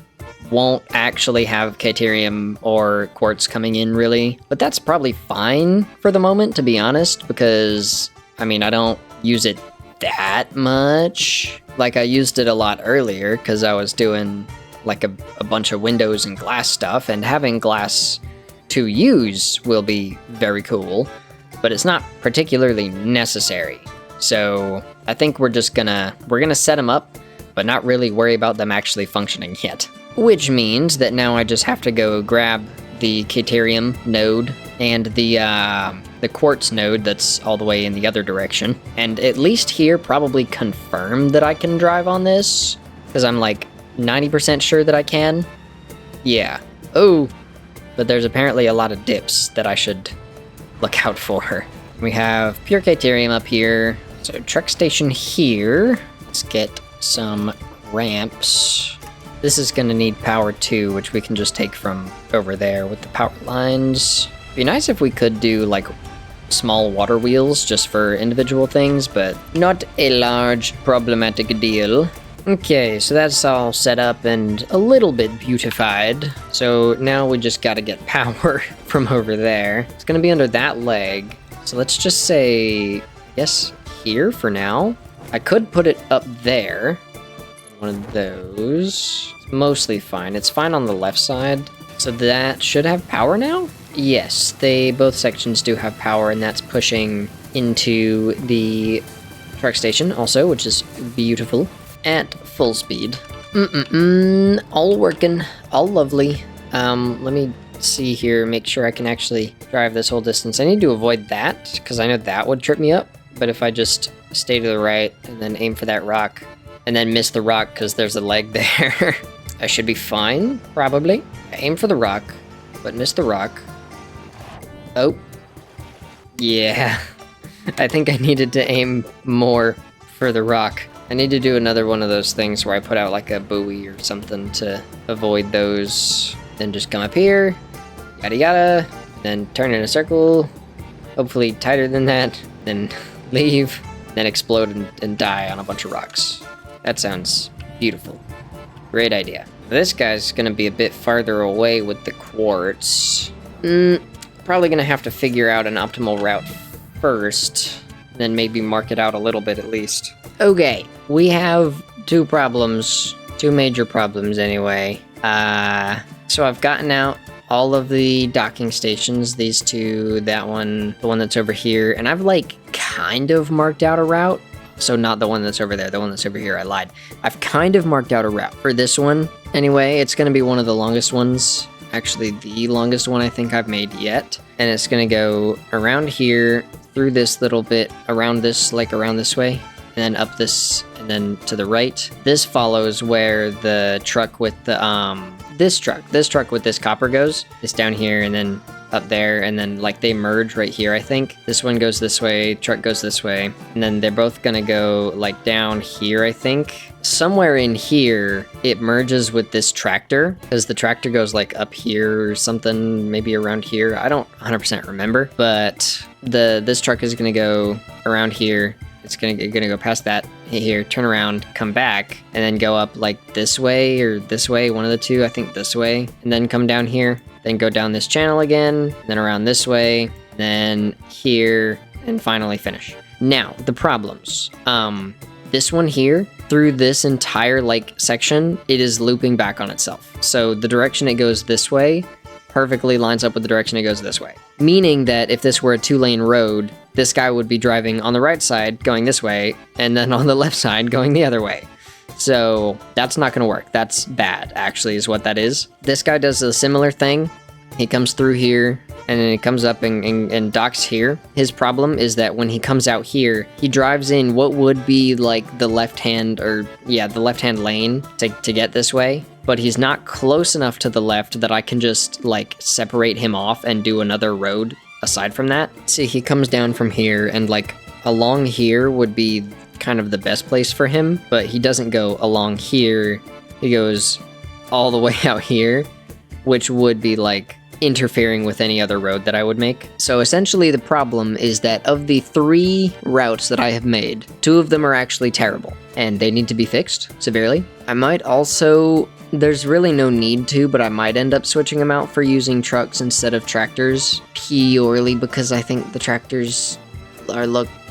won't actually have caterium or quartz coming in really. But that's probably fine for the moment, to be honest, because, I mean, I don't use it that much. Like, I used it a lot earlier because I was doing like a bunch of windows and glass stuff, and having glass to use will be very cool, but it's not particularly necessary. So I think we're gonna set them up, but not really worry about them actually functioning yet. Which means that now I just have to go grab the caterium node and the quartz node that's all the way in the other direction, and at least here probably confirm that I can drive on this, because I'm like 90% sure that I can. Yeah. Oh, but there's apparently a lot of dips that I should look out for. We have pure caterium up here, so truck station here. Let's get some ramps. This is gonna need power too, which we can just take from over there with the power lines. Be nice if we could do like small water wheels just for individual things, but not a large problematic deal. Okay, so that's all set up and a little bit beautified. So now we just gotta get power from over there. It's gonna be under that leg. So let's just say, yes, here for now. I could put it up there. One of those. It's mostly fine. It's fine on the left side. So that should have power now? Yes, both sections do have power, and that's pushing into the truck station also, which is beautiful. At full speed. All working, all lovely. Let me see here, make sure I can actually drive this whole distance. I need to avoid that, because I know that would trip me up. But if I just stay to the right and then aim for that rock, and then miss the rock because there's a leg there, I should be fine, probably. I aim for the rock, but miss the rock. Oh. Yeah. I think I needed to aim more for the rock. I need to do another one of those things where I put out like a buoy or something to avoid those. Then just come up here, yada yada, then turn in a circle, hopefully tighter than that, then leave, then explode and die on a bunch of rocks. That sounds beautiful. Great idea. This guy's gonna be a bit farther away with the quartz. Probably gonna have to figure out an optimal route first, then maybe mark it out a little bit at least. Okay, we have two major problems anyway. So I've gotten out all of the docking stations, these two, that one, the one that's over here, and I've like kind of marked out a route. So not the one that's over there, the one that's over here, I lied. I've kind of marked out a route for this one. Anyway, it's gonna be one of the longest ones. Actually, the longest one I think I've made yet. And it's gonna go around here, through this little bit, around this, like around this way, and then up this, and then to the right. This follows where the truck with the this truck with this copper goes, it's down here and then up there, and then like they merge right here, I think. This one goes this way, truck goes this way, and then they're both gonna go like down here, I think. Somewhere in here, it merges with this tractor, because the tractor goes like up here or something, maybe around here. I don't 100% remember, but this truck is gonna go around here. It's gonna go past that here, turn around, come back, and then go up like this way or this way, one of the two, I think this way, and then come down here, then go down this channel again, then around this way, then here, and finally finish. Now, the problems. This one here, through this entire like section, it is looping back on itself. So the direction it goes this way perfectly lines up with the direction it goes this way. Meaning that if this were a 2-lane road, this guy would be driving on the right side going this way, and then on the left side going the other way. So that's not gonna work. That's bad, actually, is what that is. This guy does a similar thing. He comes through here, and then he comes up and docks here. His problem is that when he comes out here, he drives in what would be like the left-hand, the left-hand lane to get this way. But he's not close enough to the left that I can just like separate him off and do another road aside from that. See, he comes down from here, and like along here would be kind of the best place for him, but he doesn't go along here. He goes all the way out here, which would be like interfering with any other road that I would make. So essentially the problem is that of the 3 routes that I have made, 2 of them are actually terrible and they need to be fixed severely. I might also, there's really no need to, but I might end up switching them out for using trucks instead of tractors, purely because I think the tractors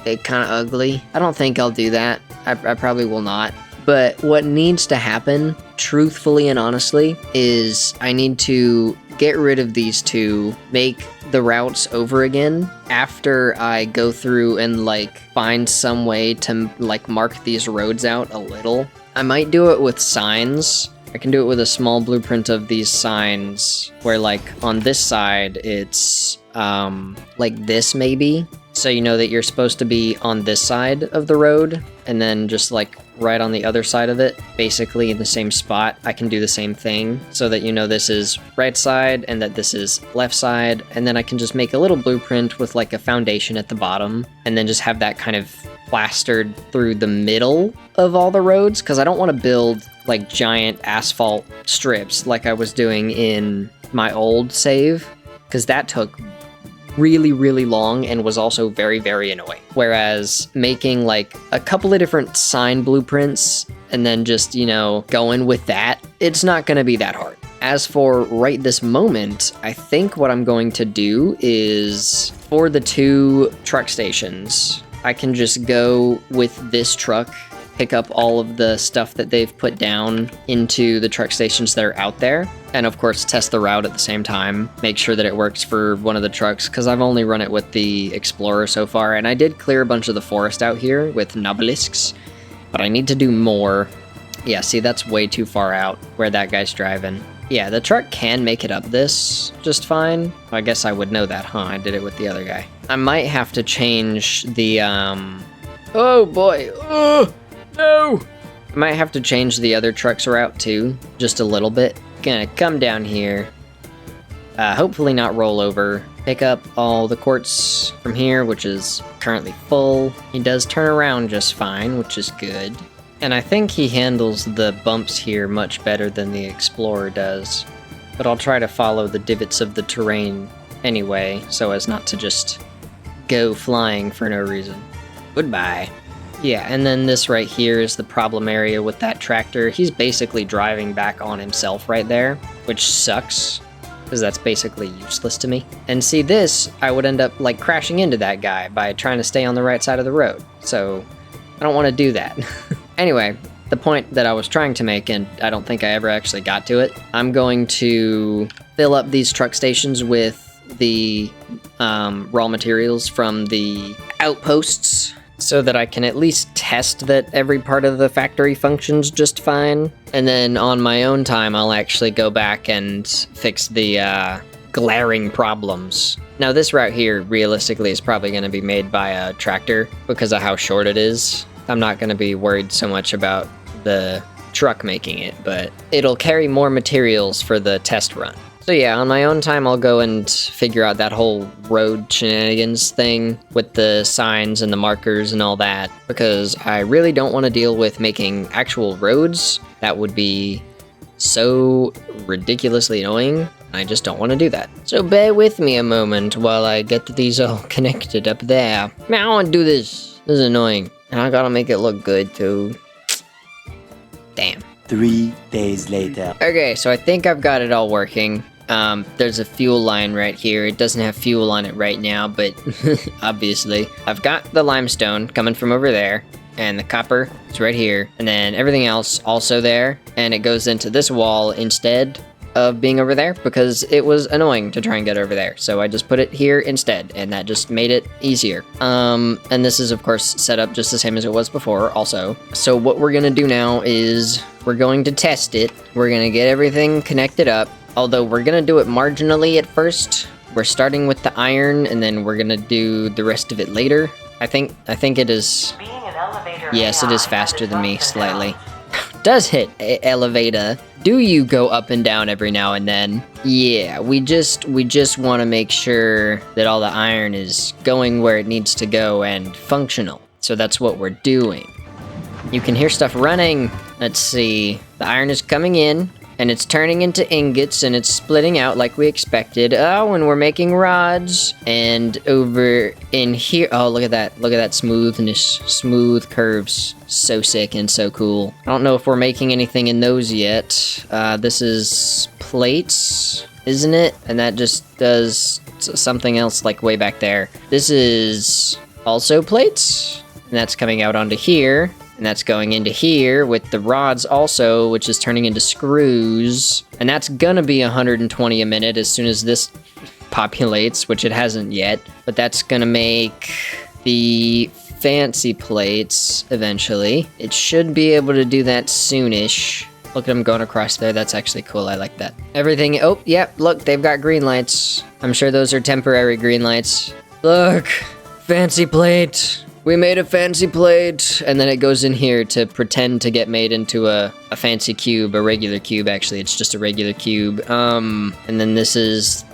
they kind of ugly. I don't think I'll do that. I probably will not. But what needs to happen, truthfully and honestly, is I need to get rid of these 2, make the routes over again after I go through and like find some way to like mark these roads out a little. I might do it with signs. I can do it with a small blueprint of these signs where like on this side it's like this maybe. So you know that you're supposed to be on this side of the road, and then just like right on the other side of it, basically in the same spot, I can do the same thing so that you know this is right side and that this is left side, and then I can just make a little blueprint with like a foundation at the bottom, and then just have that kind of plastered through the middle of all the roads, because I don't want to build like giant asphalt strips like I was doing in my old save, because that took really, really long and was also very, very annoying. Whereas making like a couple of different sign blueprints and then just, you know, going with that, it's not gonna be that hard. As for right this moment, I think what I'm going to do is for the 2 truck stations, I can just go with this truck, pick up all of the stuff that they've put down into the truck stations that are out there, and of course test the route at the same time, make sure that it works for one of the trucks, because I've only run it with the Explorer so far, and I did clear a bunch of the forest out here with Nobelisks, but I need to do more. Yeah, see, that's way too far out where that guy's driving. Yeah, the truck can make it up this just fine. I guess I would know that, huh? I did it with the other guy. I might have to change the, oh boy, oh! No! I might have to change the other truck's route too, just a little bit. Gonna come down here, hopefully not roll over, pick up all the quartz from here, which is currently full. He does turn around just fine, which is good. And I think he handles the bumps here much better than the Explorer does. But I'll try to follow the divots of the terrain anyway, so as not to just go flying for no reason. Goodbye. Yeah, and then this right here is the problem area with that tractor. He's basically driving back on himself right there, which sucks, because that's basically useless to me. And see this, I would end up like crashing into that guy by trying to stay on the right side of the road. So I don't want to do that. Anyway, the point that I was trying to make, and I don't think I ever actually got to it, I'm going to fill up these truck stations with the raw materials from the outposts, so that I can at least test that every part of the factory functions just fine. And then on my own time, I'll actually go back and fix the glaring problems. Now this route here, realistically, is probably going to be made by a tractor because of how short it is. I'm not going to be worried so much about the truck making it, but it'll carry more materials for the test run. So yeah, on my own time, I'll go and figure out that whole road shenanigans thing with the signs and the markers and all that, because I really don't want to deal with making actual roads. That would be so ridiculously annoying. I just don't want to do that. So bear with me a moment while I get these all connected up there. Man, I want to do this. This is annoying. And I gotta make it look good too. Damn. 3 days later. Okay, so I think I've got it all working. There's a fuel line right here. It doesn't have fuel on it right now, but obviously. I've got the limestone coming from over there, and the copper is right here, and then everything else also there, and it goes into this wall instead of being over there because it was annoying to try and get over there. So I just put it here instead, and that just made it easier. And this is of course set up just the same as it was before also. So what we're gonna do now is we're going to test it. We're gonna get everything connected up, although we're gonna do it marginally at first. We're starting with the iron, and then we're gonna do the rest of it later. I think it is. Yes, it is faster than me slightly. Does hit elevator. Do you go up and down every now and then? Yeah, we just want to make sure that all the iron is going where it needs to go and functional. So that's what we're doing. You can hear stuff running. Let's see. The iron is coming in, and it's turning into ingots, and it's splitting out like we expected. Oh, and we're making rods. And over in here, oh, look at that. Look at that smoothness, smooth curves. So sick and so cool. I don't know if we're making anything in those yet. This is plates, isn't it? And that just does something else like way back there. This is also plates, and that's coming out onto here. And that's going into here with the rods also, which is turning into screws. And that's gonna be 120 a minute as soon as this populates, which it hasn't yet. But that's gonna make the fancy plates eventually. It should be able to do that soonish. Look at them going across there. That's actually cool. I like that. Everything. Oh, yep. Look, they've got green lights. I'm sure those are temporary green lights. Look, fancy plate. We made a fancy plate, and then it goes in here to pretend to get made into a fancy cube, a regular cube, actually. It's just a regular cube. And then this is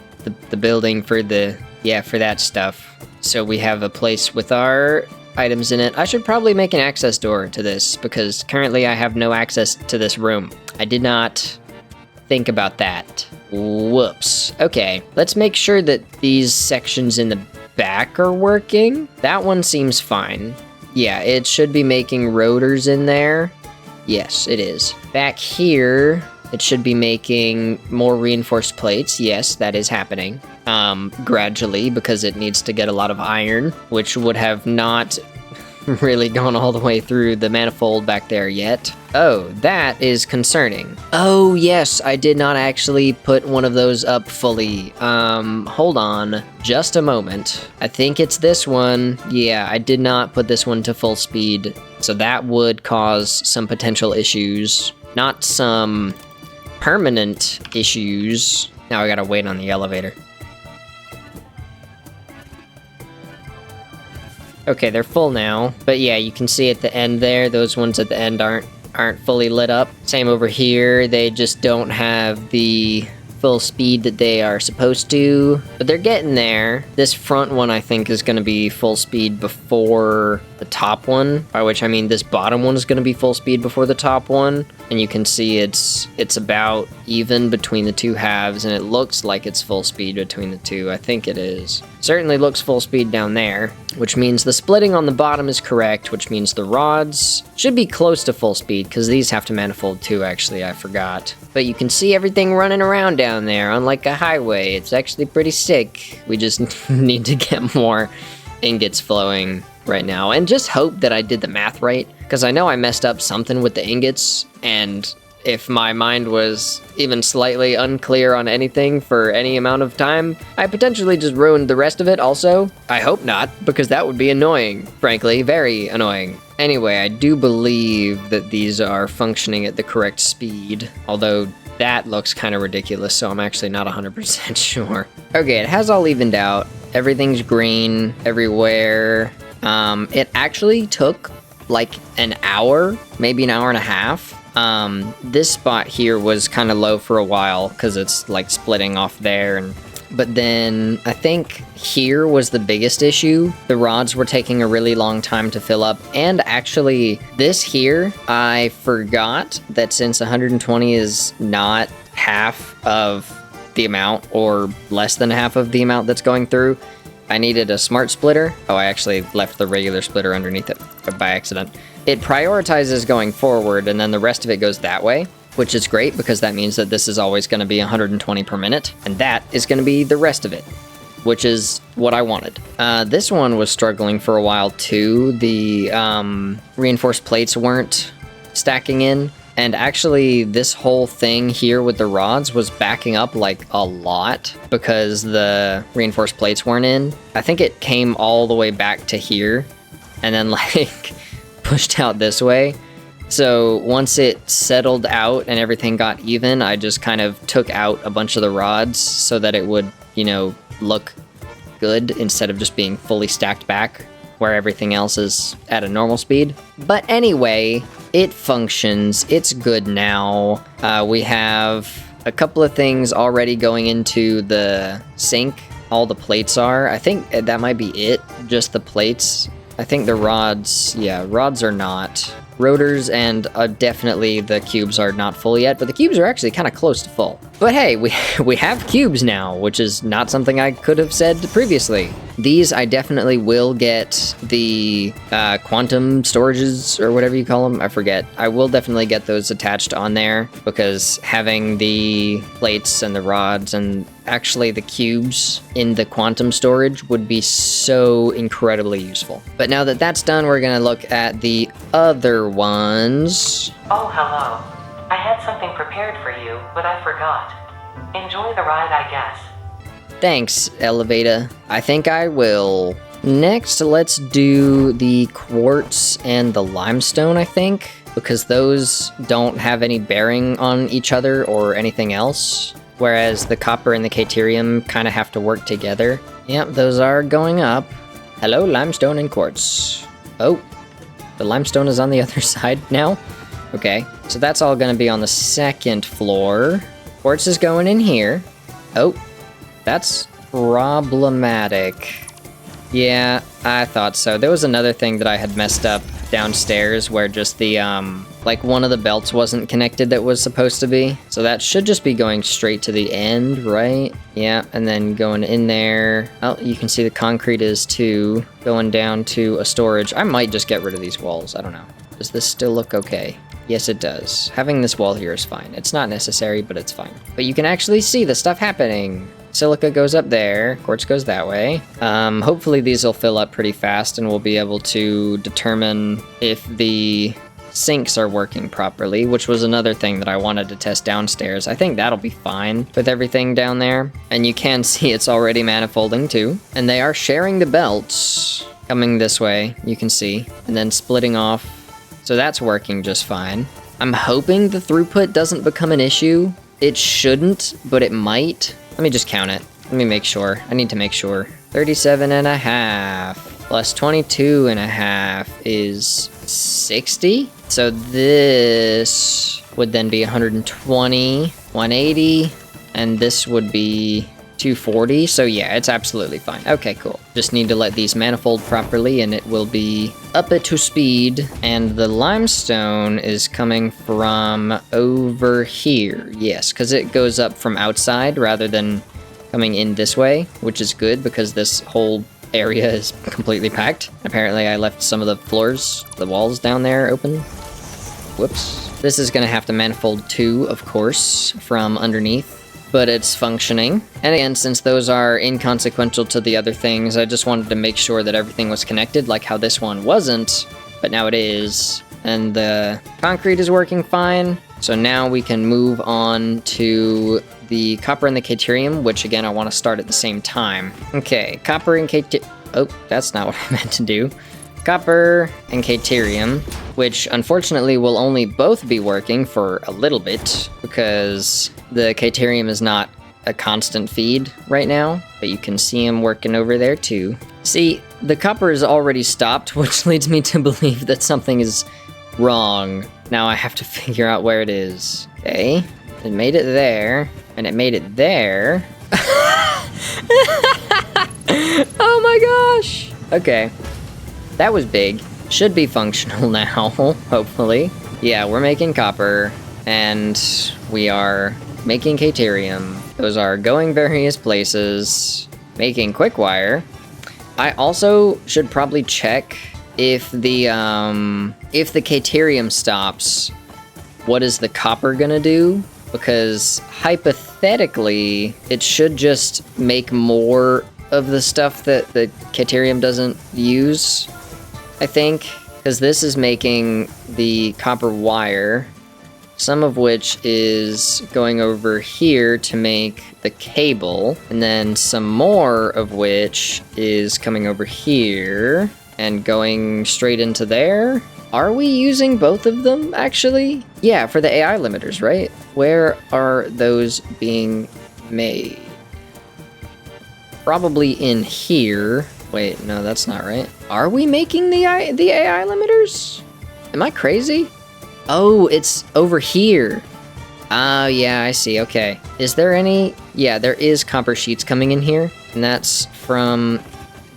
the building for for that stuff. So we have a place with our items in it. I should probably make an access door to this, because currently I have no access to this room. I did not think about that. Whoops. Okay, let's make sure that these sections in the back are working. That one seems fine. Yeah, it should be making rotors in there. Yes, it is. Back here, it should be making more reinforced plates. Yes, that is happening. Gradually, because it needs to get a lot of iron, which would have not really gone all the way through the manifold back there yet. Oh, that is concerning. Oh, yes, I did not actually put one of those up fully. Hold on just a moment. I think it's this one. Yeah, I did not put this one to full speed, so that would cause some potential issues. Not some permanent issues. Now I gotta wait on the elevator. Okay, they're full now, but yeah, you can see at the end there, those ones at the end aren't fully lit up. Same over here, they just don't have the full speed that they are supposed to, but they're getting there. This front one, I think, is going to be full speed before the top one, by which I mean this bottom one is going to be full speed before the top one, and you can see it's about even between the two halves, and it looks like it's full speed between the two. I think it is. Certainly looks full speed down there, which means the splitting on the bottom is correct, which means the rods should be close to full speed, because these have to manifold too, actually, I forgot. But you can see everything running around down there on like a highway. It's actually pretty sick. We just need to get more ingots flowing right now, and just hope that I did the math right, because I know I messed up something with the ingots, and if my mind was even slightly unclear on anything for any amount of time, I potentially just ruined the rest of it also. I hope not, because that would be annoying, frankly, very annoying. Anyway, I do believe that these are functioning at the correct speed, although that looks kind of ridiculous, so I'm actually not 100% sure. Okay, it has all evened out. Everything's green everywhere. It actually took like an hour, maybe an hour and a half, This spot here was kind of low for a while because it's like splitting off there, but then I think here was the biggest issue. The rods were taking a really long time to fill up, and actually this here, I forgot that since 120 is not half of the amount or less than half of the amount that's going through, I needed a smart splitter. Oh, I actually left the regular splitter underneath it by accident. It prioritizes going forward, and then the rest of it goes that way, which is great because that means that this is always going to be 120 per minute, and that is going to be the rest of it, which is what I wanted. This one was struggling for a while too. The reinforced plates weren't stacking in, and actually this whole thing here with the rods was backing up like a lot because the reinforced plates weren't in. I think it came all the way back to here and then like pushed out this way. So once it settled out and everything got even, I just kind of took out a bunch of the rods so that it would, you know, look good instead of just being fully stacked back where everything else is at a normal speed. But anyway, it functions. It's good now. We have a couple of things already going into the sink. All the plates are. I think that might be it. Just the plates. I think the rods, yeah, rods are not. Rotors and definitely the cubes are not full yet, but the cubes are actually kind of close to full. But hey, we have cubes now, which is not something I could have said previously. These I definitely will get the quantum storages or whatever you call them. I forget. I will definitely get those attached on there because having the plates and the rods and actually the cubes in the quantum storage would be so incredibly useful. But now that that's done, we're gonna look at the other ones. Oh, hello. I had something prepared for you, but I forgot. Enjoy the ride, I guess. Thanks, Elevator. I think I will. Next, let's do the quartz and the limestone, I think, because those don't have any bearing on each other or anything else. Whereas the copper and the caterium kind of have to work together. Yep, those are going up. Hello, limestone and quartz. Oh, the limestone is on the other side now? Okay, so that's all gonna be on the second floor. Quartz is going in here. Oh, that's problematic. Yeah, I thought so. There was another thing that I had messed up downstairs where just the, like one of the belts wasn't connected that was supposed to be. So that should just be going straight to the end, right? Yeah, and then going in there. Oh, you can see the concrete is too. Going down to a storage. I might just get rid of these walls. I don't know. Does this still look okay? Yes, it does. Having this wall here is fine. It's not necessary, but it's fine. But you can actually see the stuff happening. Silica goes up there, quartz goes that way. Hopefully these will fill up pretty fast and we'll be able to determine if the sinks are working properly, which was another thing that I wanted to test downstairs. I think that'll be fine with everything down there. And you can see it's already manifolding too. And they are sharing the belts coming this way, you can see, and then splitting off. So that's working just fine. I'm hoping the throughput doesn't become an issue. It shouldn't, but it might. Let me just count it. Let me make sure. I need to make sure. 37.5 plus 22.5 is 60. So this would then be 120, 180, and this would be 240. So yeah, it's absolutely fine. Okay, cool. Just need to let these manifold properly and it will be up to speed. And the limestone is coming from over here. Yes, because it goes up from outside rather than coming in this way, which is good because this whole area is completely packed. Apparently I left some of the floors, the walls down there open. Whoops. This is gonna have to manifold too, of course, from underneath. But it's functioning. And again, since those are inconsequential to the other things, I just wanted to make sure that everything was connected, like how this one wasn't, but now it is. And the concrete is working fine. So now we can move on to the copper and the caterium, which again, I want to start at the same time. Okay, copper and caterium. Oh, that's not what I meant to do. Copper and caterium, which unfortunately will only both be working for a little bit because the caterium is not a constant feed right now, but you can see him working over there too. See, the copper is already stopped, which leads me to believe that something is wrong. Now I have to figure out where it is. Okay, it made it there, and it made it there. Oh my gosh! Okay, that was big. Should be functional now, hopefully. Yeah, we're making copper, and we are making caterium. Those are going various places. Making quick wire. I also should probably check if the caterium stops, what is the copper gonna do? Because hypothetically, it should just make more of the stuff that the caterium doesn't use, I think. Because this is making the copper wire, some of which is going over here to make the cable, and then some more of which is coming over here and going straight into there. Are we using both of them, actually? Yeah, for the AI limiters, right? Where are those being made? Probably in here. Wait, no, that's not right. Are we making the AI limiters? Am I crazy? Oh, it's over here. Oh, yeah, I see. Okay. Is there any... Yeah, there is copper sheets coming in here. And that's from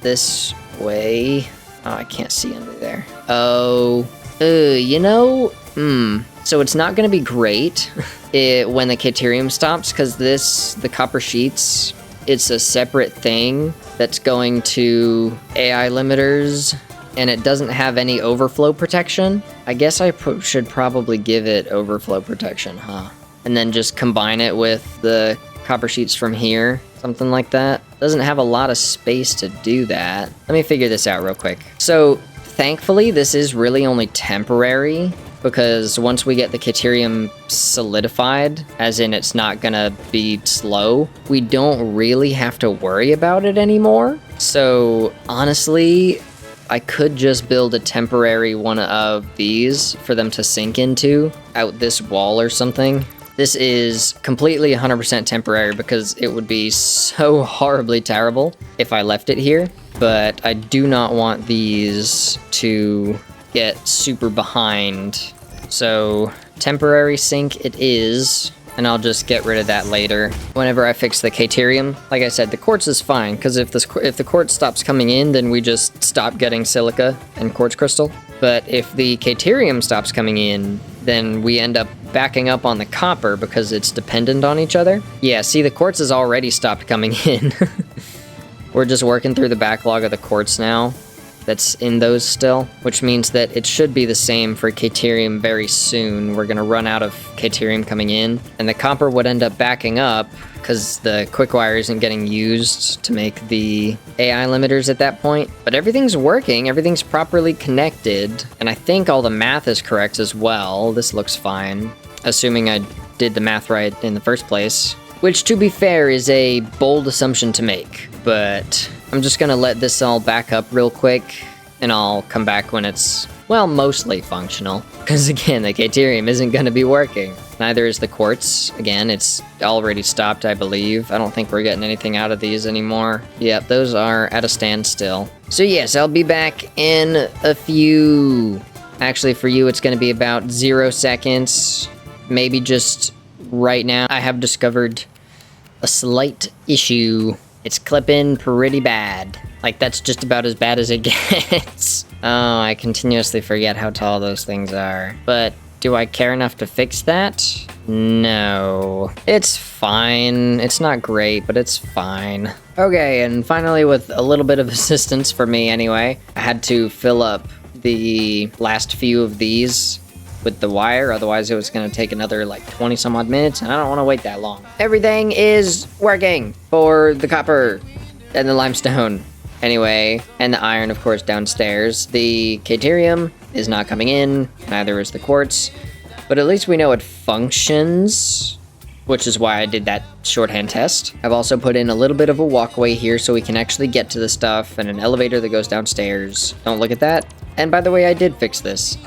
this way. Oh, I can't see under there. Oh. You know... So it's not going to be great when the caterium stops, because the copper sheets, it's a separate thing that's going to AI limiters, and it doesn't have any overflow protection. I guess I should probably give it overflow protection, huh? And then just combine it with the copper sheets from here, something like that. Doesn't have a lot of space to do that. Let me figure this out real quick. So, thankfully, this is really only temporary, because once we get the caterium solidified, as in it's not gonna be slow, we don't really have to worry about it anymore. So, honestly, I could just build a temporary one of these for them to sink into, out this wall or something. This is completely 100% temporary because it would be so horribly terrible if I left it here. But I do not want these to get super behind. So temporary sink it is, and I'll just get rid of that later whenever I fix the caterium. Like I said, the quartz is fine, because if the quartz stops coming in, then we just stop getting silica and quartz crystal. But if the caterium stops coming in, then we end up backing up on the copper because it's dependent on each other. Yeah, see, the quartz has already stopped coming in. We're just working through the backlog of the quartz now that's in those still, which means that it should be the same for caterium very soon. We're gonna run out of caterium coming in, and the copper would end up backing up because the quick wire isn't getting used to make the AI limiters at that point. But everything's working, everything's properly connected, and I think all the math is correct as well. This looks fine, assuming I did the math right in the first place. Which, to be fair, is a bold assumption to make, but I'm just gonna let this all back up real quick, and I'll come back when it's, well, mostly functional. Because again, the caterium isn't gonna be working. Neither is the quartz. Again, it's already stopped, I believe. I don't think we're getting anything out of these anymore. Yep, those are at a standstill. So yes, I'll be back in a few. Actually, for you, it's gonna be about 0 seconds. Maybe just right now. I have discovered a slight issue. It's clipping pretty bad. Like, that's just about as bad as it gets. Oh, I continuously forget how tall those things are. But do I care enough to fix that? No. It's fine. It's not great, but it's fine. Okay, and finally, with a little bit of assistance for me anyway, I had to fill up the last few of these with the wire, otherwise it was going to take another like 20 some odd minutes, and I don't want to wait that long. Everything is working for the copper and the limestone anyway, and the iron, of course, downstairs. The caterium is not coming in, neither is the quartz, but at least we know it functions, which is why I did that shorthand test. I've also put in a little bit of a walkway here so we can actually get to the stuff, and an elevator that goes downstairs. Don't look at that. And by the way, I did fix this.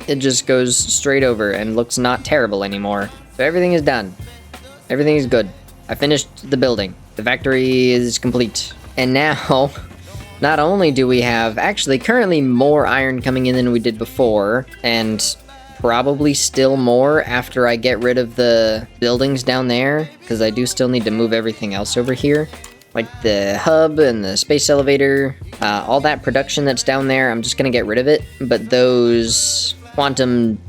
It just goes straight over and looks not terrible anymore. So everything is done. Everything is good. I finished the building. The factory is complete. And now, not only do we have actually currently more iron coming in than we did before, and probably still more after I get rid of the buildings down there, because I do still need to move everything else over here. Like the hub and the space elevator, all that production that's down there, I'm just gonna get rid of it. But those quantum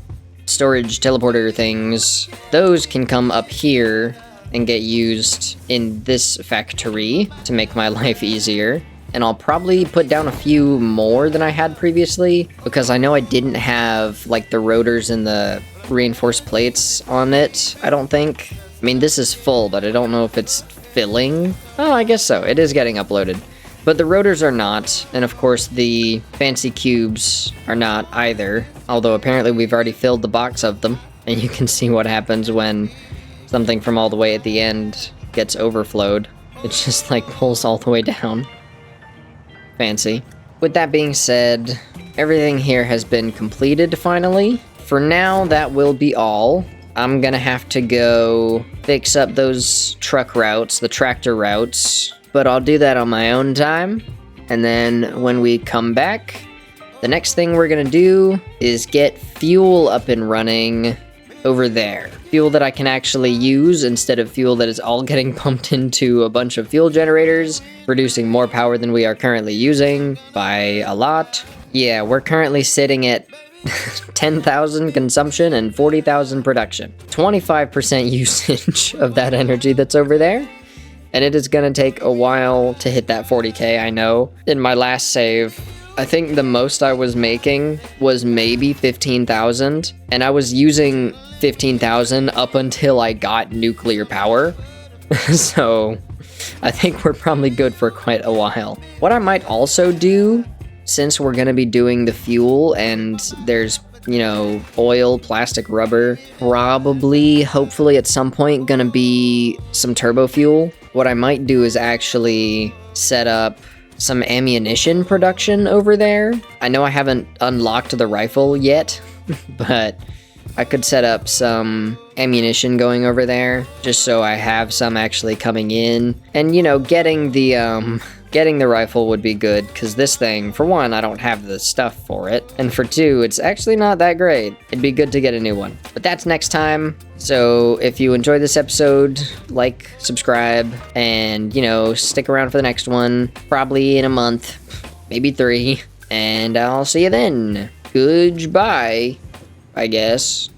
storage teleporter things, those can come up here and get used in this factory to make my life easier. And I'll probably put down a few more than I had previously, because I know I didn't have like the rotors and the reinforced plates on it, I don't think. I mean, this is full, but I don't know if it's filling. Oh, I guess so. It is getting uploaded. But the rotors are not, and of course the fancy cubes are not either. Although apparently we've already filled the box of them, and you can see what happens when something from all the way at the end gets overflowed. It just like pulls all the way down. Fancy. With that being said, everything here has been completed finally. For now, that will be all. I'm gonna have to go fix up those truck routes, the tractor routes, but I'll do that on my own time. And then when we come back, the next thing we're gonna do is get fuel up and running over there. Fuel that I can actually use instead of fuel that is all getting pumped into a bunch of fuel generators, producing more power than we are currently using by a lot. Yeah, we're currently sitting at 10,000 consumption and 40,000 production. 25% usage of that energy that's over there. And it is gonna take a while to hit that 40k, I know. In my last save, I think the most I was making was maybe 15,000. And I was using 15,000 up until I got nuclear power. So I think we're probably good for quite a while. What I might also do, since we're gonna be doing the fuel and there's, you know, oil, plastic, rubber, probably, hopefully at some point gonna be some turbo fuel. What I might do is actually set up some ammunition production over there. I know I haven't unlocked the rifle yet, but I could set up some ammunition going over there just so I have some actually coming in. And, you know, getting the rifle would be good, because this thing, for one, I don't have the stuff for it, and for two, it's actually not that great. It'd be good to get a new one. But that's next time. So if you enjoyed this episode, like, subscribe, and, you know, stick around for the next one, probably in a month, maybe 3, and I'll see you then. Goodbye, I guess.